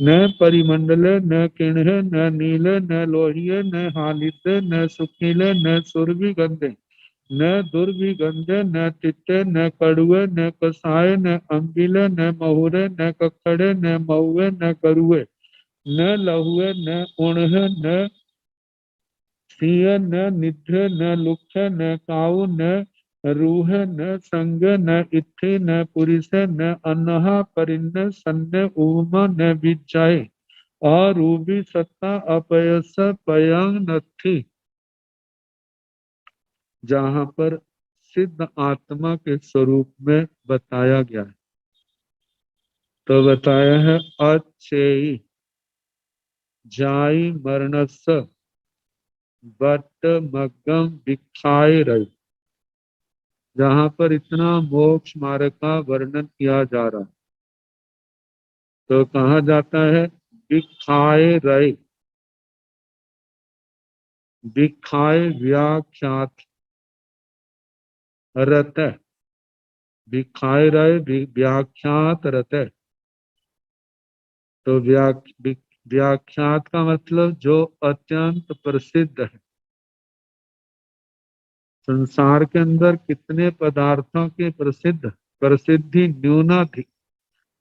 न परिमंडले न किण्हे न नीले न लोहिये न हालिते न सुकीले न सुरभि न दुर्भिगंधे न तित्ते न कड़ुए न कसाय न अम्बिले न महुरे न ककड़े न महुए न करुए न लहुए न उणहे न सिय न निध्य न लुख्य न काऊ न रूह न संग न इत्थि न पुरिस न अन्हा परिन्न सन्न उमा न विचाय अरूपी सत्ता अपयस पयंग नथि। जहाँ पर सिद्ध आत्मा के स्वरूप में बताया गया है, तो बताया है अचेयी जाई मरणस बट मग्गम दिखाई रही। जहाँ पर इतना मोक्ष मार्ग का वर्णन किया जा रहा है, तो कहा जाता है दिखाए रहे, दिखाए व्याख्यात रत, दिखाए रहे व्याख्यात रत। तो व्याख्यात का मतलब जो अत्यंत प्रसिद्ध है। संसार के अंदर कितने पदार्थों की प्रसिद्धि न्यूनाधिक,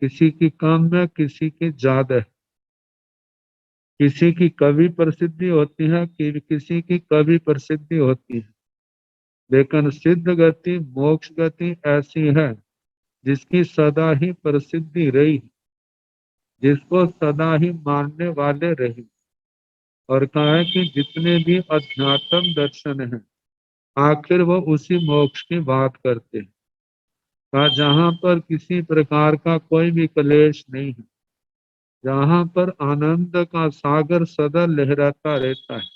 किसी की कम है किसी की ज्यादा है। किसी की कभी प्रसिद्धि होती है कि किसी की कभी प्रसिद्धि होती है, लेकिन सिद्ध गति मोक्ष गति ऐसी है जिसकी सदा ही प्रसिद्धि रही, जिसको सदा ही मानने वाले रही। और कहा है कि जितने भी अध्यात्म दर्शन हैं आखिर वो उसी मोक्ष की बात करते हैं। कहा जहाँ पर किसी प्रकार का कोई भी क्लेश नहीं है, जहाँ पर आनंद का सागर सदा लहराता रहता है।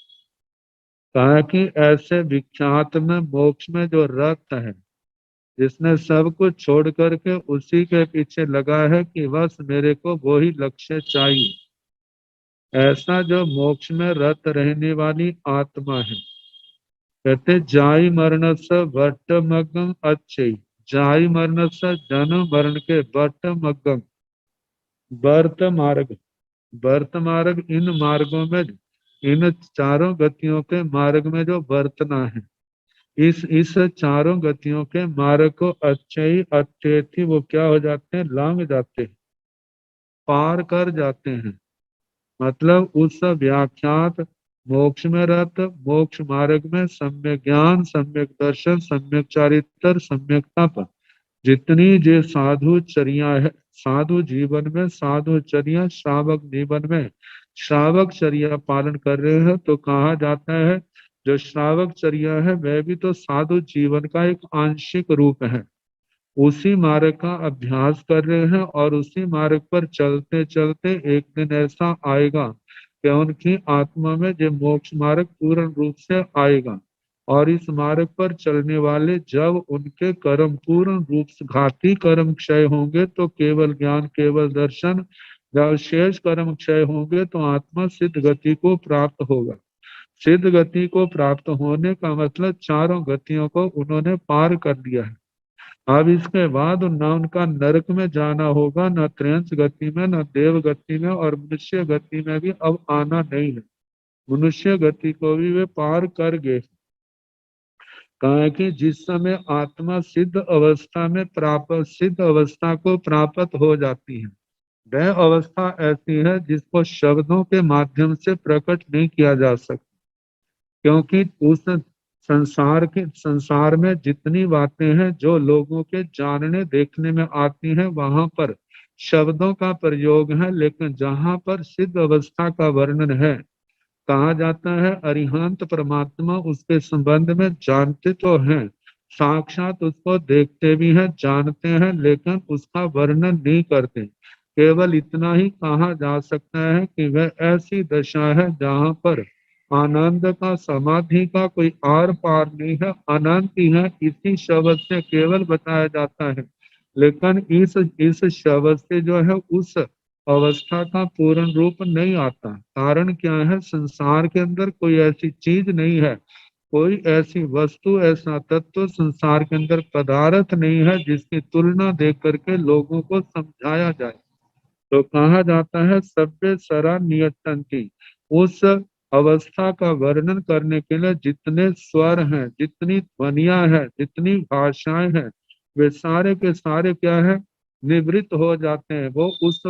कहा कि ऐसे विख्यात में मोक्ष में जो रथ है, जिसने सब कुछ छोड़ करके उसी के पीछे लगा है कि बस मेरे को वो ही लक्ष्य चाहिए, ऐसा जो मोक्ष में रत रहने वाली आत्मा है। कहते जाई मरण स वट मग्गम अच्छे, जाई मरण स जन्म मरण के वट मग्गम, वर्त मार्ग, वर्त मार्ग इन मार्गों में, इन चारों गतियों के मार्ग में जो वर्तना है, इस चारों गतियों के मार्ग को अच्छे अच्छे वो क्या हो जाते हैं, लांग जाते हैं, पार कर जाते हैं। मतलब उस व्याख्यात मोक्ष में रत, मोक्ष मार्ग में सम्यक ज्ञान, सम्यक दर्शन, सम्यक चारित्र, सम्यकता पर जितनी जो साधु चर्या है, साधु जीवन में साधु चर्या, श्रावक जीवन में श्रावक चर्या पालन कर रहे हैं, तो कहा जाता है जो श्रावक चर्या है वह भी तो साधु जीवन का एक आंशिक रूप है। उसी मार्ग का अभ्यास कर रहे हैं और उसी मार्ग पर चलते चलते एक दिन ऐसा आएगा कि उनकी आत्मा में जो मोक्ष मार्ग पूर्ण रूप से आएगा। और इस मार्ग पर चलने वाले जब उनके कर्म पूर्ण रूप से घाती कर्म क्षय होंगे तो केवल ज्ञान, केवल दर्शन, जब शेष कर्म क्षय होंगे तो आत्मा सिद्ध गति को प्राप्त होगा। सिद्ध गति को प्राप्त होने का मतलब चारों गतियों को उन्होंने पार कर लिया है। अब इसके बाद न उनका नरक में जाना होगा, न त्रियंश गति में, न देव गति में, और मनुष्य गति में भी अब आना नहीं है। मनुष्य गति को भी वे पार कर गए। कहा है कि जिस समय आत्मा सिद्ध अवस्था में प्राप्त, सिद्ध अवस्था को प्राप्त हो जाती है, वह अवस्था ऐसी है जिसको शब्दों के माध्यम से प्रकट नहीं किया जा सकता। क्योंकि उस संसार में जितनी बातें हैं जो लोगों के जानने देखने में आती हैं वहां पर शब्दों का प्रयोग है, लेकिन जहां पर सिद्ध अवस्था का वर्णन है, कहा जाता है अरिहंत परमात्मा उसके संबंध में जानते तो हैं, साक्षात उसको देखते भी हैं, जानते हैं, लेकिन उसका वर्णन नहीं करते। केवल इतना ही कहा जा सकता है कि वह ऐसी दशा है जहाँ पर आनंद का, समाधि का कोई आर पार नहीं है, अनंत ही है। इसी शब्द से केवल बताया जाता है, लेकिन इस शब्द से जो है उस अवस्था का पूर्ण रूप नहीं आता। कारण क्या है, संसार के अंदर कोई ऐसी चीज नहीं है, कोई ऐसी वस्तु, ऐसा तत्व संसार के अंदर पदार्थ नहीं है जिसकी तुलना देख करके लोगों को समझाया जाए। तो कहा जाता है सभ्य सरा नियतंती, उस अवस्था का वर्णन करने के लिए जितने स्वर हैं, जितनी ध्वनियां हैं, जितनी भाषाएं हैं, वे सारे के सारे क्या है, निवृत्त हो जाते हैं। वो उस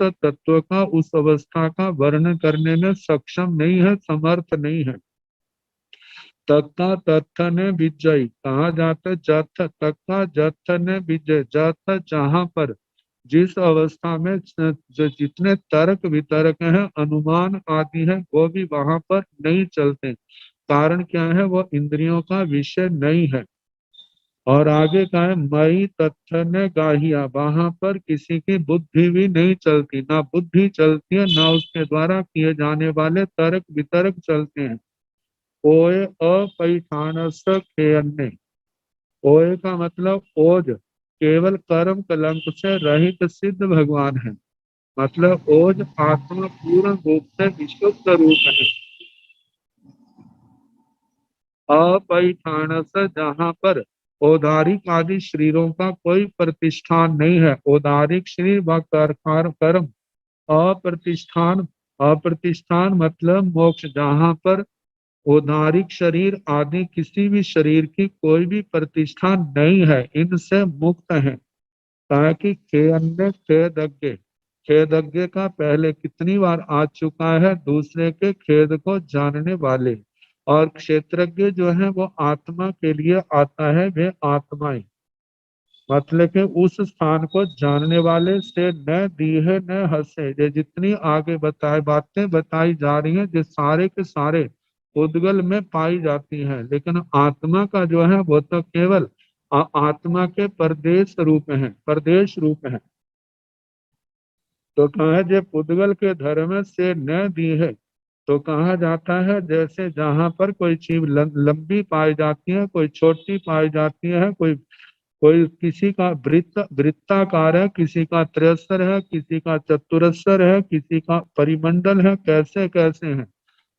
तत्व का, उस अवस्था का वर्णन करने में सक्षम नहीं है, समर्थ नहीं है। तक्का तत्थ ने विजय कहा जाता है। जथ तक्का जथ ने विजय, जथ जहां पर जिस अवस्था में जो जितने तर्क वितर्क हैं, अनुमान आदि है, वो भी वहां पर नहीं चलते। कारण क्या है, वो इंद्रियों का विषय नहीं है। और आगे का है मई तत्थ ने गाहिया, वहां पर किसी की बुद्धि भी नहीं चलती, ना बुद्धि चलती है, ना उसके द्वारा किए जाने वाले तर्क वितर्क चलते हैं। ओय अपैठानस खेयन्ने, ओय का मतलब ओज, केवल कर्म कलंक से रहित सिद्ध भगवान है। मतलब ओज आत्मा पूर्ण रूप से विशुद्ध रूप है। अपैठानस, जहाँ पर औदारिक आदि शरीरों का कोई प्रतिष्ठान नहीं है। औदारिक शरीर व कर्म अप्रतिष्ठान, अप्रतिष्ठान मतलब मोक्ष, जहाँ पर औदारिक शरीर आदि किसी भी शरीर की कोई भी प्रतिष्ठान नहीं है, इनसे मुक्त है। ताकि खेअन्य खेदज्ञ, खेदज्ञ का पहले कितनी बार आ चुका है, दूसरे के खेद को जानने वाले। और क्षेत्रज्ञ जो है वो आत्मा के लिए आता है, वे आत्माएं, मतलब कि उस स्थान को जानने वाले से न दीहे न हंसे। ये जितनी आगे बताए बातें बताई जा रही हैं, जो सारे के सारे उद्गल में पाई जाती हैं, लेकिन आत्मा का जो है वो तो केवल आत्मा के प्रदेश रूप है, प्रदेश रूप है। तो कहा जे पुद्गल के धर्म से न दी है, तो कहा जाता है जैसे जहां पर कोई चीज लंबी पाई जाती है, कोई छोटी पाई जाती है, कोई कोई किसी का वृत्ताकार है, किसी का त्रयस्तर है, किसी का चतुरस्तर है, किसी का परिमंडल है, कैसे कैसे है।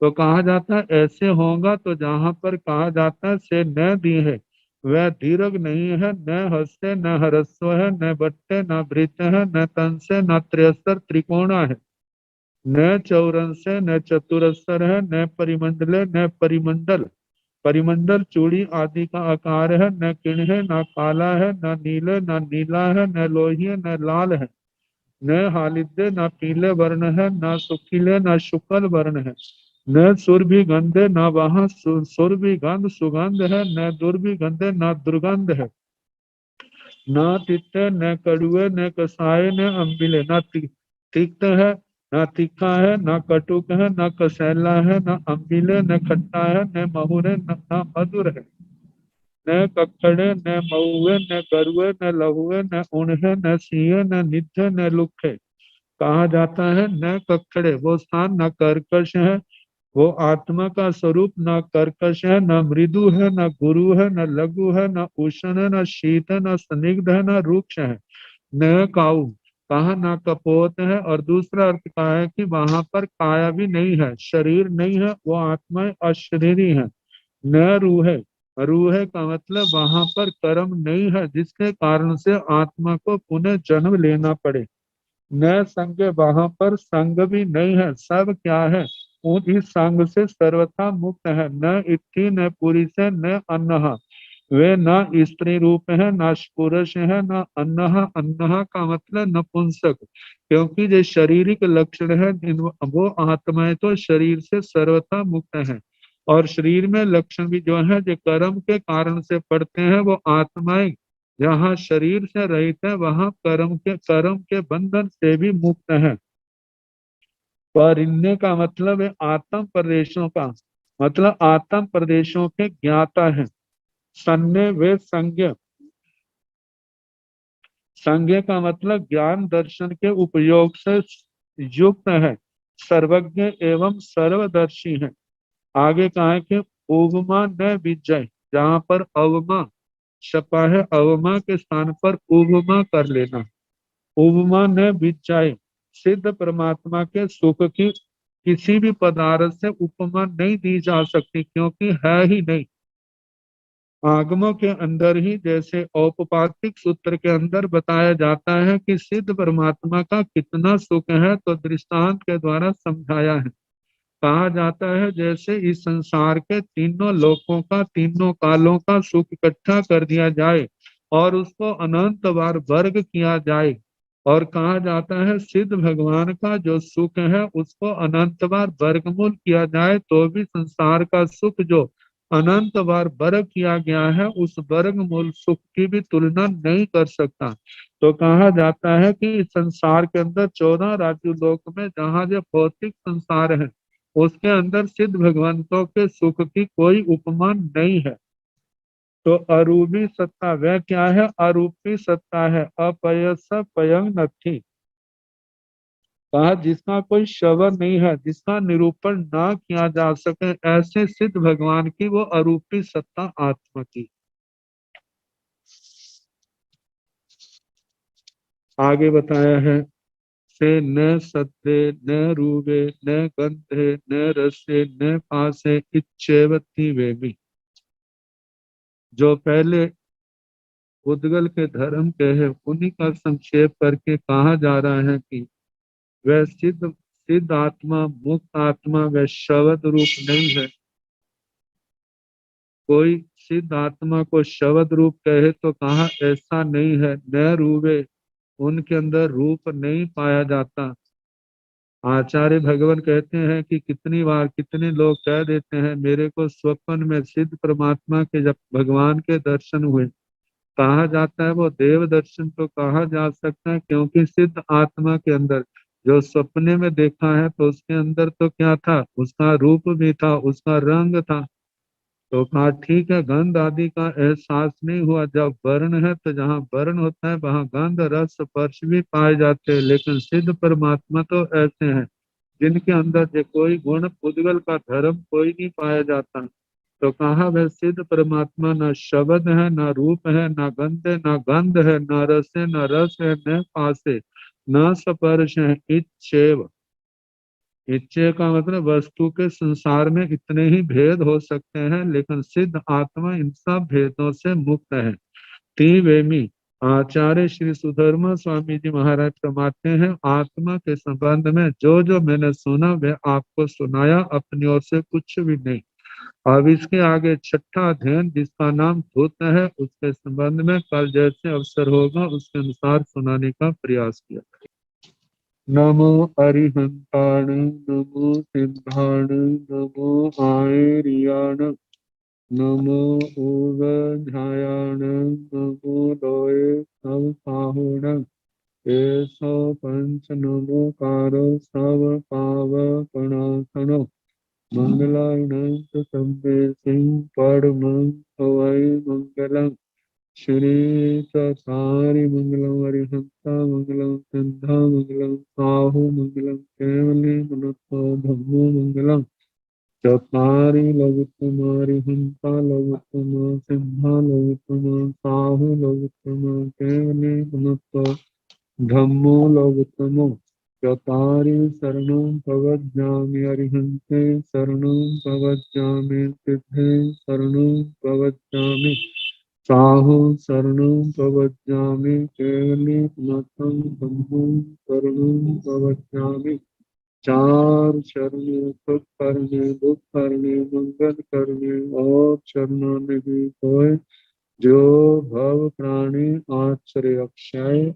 तो कहा जाता है ऐसे होगा। तो जहां पर कहा जाता है से न दी है, वह दीर्घ नहीं है, न हस्य न हरस्व है, न बट्टे न वृत्त है, न तन से न त्रयस्तर त्रिकोणा है, न चौरंश है, न चतुरस्तर है, न परिमंडल है, न परिमंडल, परिमंडल चूड़ी आदि का आकार है, न किण है, न काला है, न नीले न नीला है, न लोही न लाल है, न हालिदे न पीले वर्ण है, न सुखीले न शुक्ल वर्ण है, न सुरभि न वहाँ सुरभि गंध सुगंध है, न दुर्भि न दुर्गंध है, न तिक्ते न कड़ुए न कसाए न अम्बिले, न तिक्त है न तीखा है, न कटुक है, न कसैला है, न अम्बिले न खट्टा है, न महुरे न मधुर है, न कक्कड़े न मऊए न गरुए न लहुए न उन्हे न सीए न निधे न लुखे। कहा जाता है न कक्कड़े वो स्थान, न कर्कश है वो आत्मा का स्वरूप, न कर्कश है, न मृदु है, न गुरु है, न लघु है, न उष्ण है, न शीत है, न स्निग्ध है, न रुक्ष है, न काऊ, कहा न कपोत है। और दूसरा अर्थ कहा है कि वहां पर काया भी नहीं है, शरीर नहीं है, वो आत्मा अशरीरी है। न रूह है, रूह का मतलब वहां पर कर्म नहीं है, जिसके कारण से आत्मा को पुनः जन्म लेना पड़े। न संग, वहां पर संग भी नहीं है, सब क्या है, उन इस संग से सर्वथा मुक्त है। न इत्थि न पुरुष है, न अन्नहा, वे न स्त्री रूप है, न पुरुष है, न अन्नहा, अन्नहा का मतलब नपुंसक, क्योंकि जो शारीरिक लक्षण है वो आत्माएं तो शरीर से सर्वथा मुक्त है। और शरीर में लक्षण भी जो है जो कर्म के कारण से पड़ते हैं, वो आत्माएं जहाँ शरीर से रहित है, वहां कर्म के बंधन से भी मुक्त है। परिण्य का मतलब है आत्म प्रदेशों का, मतलब आत्म प्रदेशों के ज्ञाता है। सन्ने वे संज्ञ, संज्ञ का मतलब ज्ञान दर्शन के उपयोग से युक्त है, सर्वज्ञ एवं सर्वदर्शी है। आगे कहा है कि उगमा न विजय, जहाँ पर अवमा छपा है, अवमा के स्थान पर उगमा कर लेना। उपमा न विचाय, सिद्ध परमात्मा के सुख की किसी भी पदार्थ से उपमा नहीं दी जा सकती, क्योंकि है ही नहीं। आगमों के अंदर ही जैसे औपपातिक सूत्र के अंदर बताया जाता है कि सिद्ध परमात्मा का कितना सुख है, तो दृष्टांत के द्वारा समझाया है। कहा जाता है जैसे इस संसार के तीनों लोकों का, तीनों कालों का सुख इकट्ठा कर दिया जाए और उसको अनंत बार वर्ग किया जाए। और कहा जाता है सिद्ध भगवान का जो सुख है उसको अनंत बार वर्गमूल किया जाए, तो भी संसार का सुख जो अनंत बार वर्ग किया गया है, उस वर्ग मूल सुख की भी तुलना नहीं कर सकता। तो कहा जाता है कि इस संसार के अंदर 14 राज्य लोक में जहाँ जो भौतिक संसार है उसके अंदर सिद्ध भगवंतों के सुख की कोई उपमा नहीं है। तो अरूपी सत्ता वह क्या है? अरूपी सत्ता है, अपयस पयंग नथी। कहा जिसका कोई शब्द नहीं है, जिसका निरूपण ना किया जा सके, ऐसे सिद्ध भगवान की वो अरूपी सत्ता आत्मा की। आगे बताया है से न सत्य न रूपे न गंधे न रसे न पासे इच्छेवती वेमी। जो पहले उद्गल के धर्म के हैं उन्हीं का संक्षेप करके कहा जा रहा है कि वह सिद्ध सिद्ध आत्मा, मुक्त आत्मा वह शब्द रूप नहीं है। कोई सिद्ध आत्मा को शब्द रूप कहे तो कहा ऐसा नहीं है। न रूपे, उनके अंदर रूप नहीं पाया जाता। आचार्य भगवान कहते हैं कि कितनी बार कितने लोग कह देते हैं मेरे को स्वप्न में सिद्ध परमात्मा के जब भगवान के दर्शन हुए। कहा जाता है वो देव दर्शन तो कहा जा सकता है, क्योंकि सिद्ध आत्मा के अंदर जो सपने में देखा है तो उसके अंदर तो क्या था, उसका रूप भी था, उसका रंग था। तो कहा ठीक है, गंध आदि का एहसास नहीं हुआ। जब वर्ण है तो जहाँ वर्ण होता है वहां गंध रस स्पर्श भी पाए जाते हैं, लेकिन सिद्ध परमात्मा तो ऐसे हैं जिनके अंदर जो कोई गुण पुद्गल का धर्म कोई नहीं पाया जाता। तो कहा वह सिद्ध परमात्मा न शब्द है, न रूप है, न गंध है, न गंध है, न रस है, न रस है, न पासे न स्पर्श है। इच्छेव, इच्छे का मतलब वस्तु के संसार में इतने ही भेद हो सकते हैं, लेकिन सिद्ध आत्मा इन सब भेदों से मुक्त है। त्रिवेमी। आचार्य श्री सुधर्मा स्वामी जी महाराज फरमाते हैं आत्मा के संबंध में जो जो मैंने सुना वह आपको सुनाया, अपनी ओर से कुछ भी नहीं। अब इसके आगे छठा अध्ययन जिसका नाम धूत है, उसके संबंध में कल जैसे अवसर होगा उसके अनुसार सुनाने का प्रयास किया। नमो अरिहंताण, नमो सिद्धाण, नमो आयरियाण, नमो ऊर्ध्वध्यायाण, नमो लोये सवसाहुण। एसो पंच नमोकारो सब पावपणासनो। मंगलानंत संवे सिंह परमं हवै मंगलम्। श्री चतारि मंगलम अरिहंता मंगलम सिद्धा मंगलम साहु मंगलम केवली मनतो धम्मो मंगलम। चतारि लघुतमारि हंता लघुतमा सिद्धा लघुतमा साहु लघुतमा केवली मनतो धम्मो लघुतमो। चतारि शरणं प्रवज्जामि अरिहन्ते शरणं प्रवज्जामि सिद्धे शरणं प्रवज्जामि साहु शरणं प्रवज्जामि केवली नाथं धम्मं शरणं प्रवज्जामि। चार शरण सुख करने दुख करने मंगल करने और शरणा नहीं कोय। जो भव प्राणी आश्रय अक्षय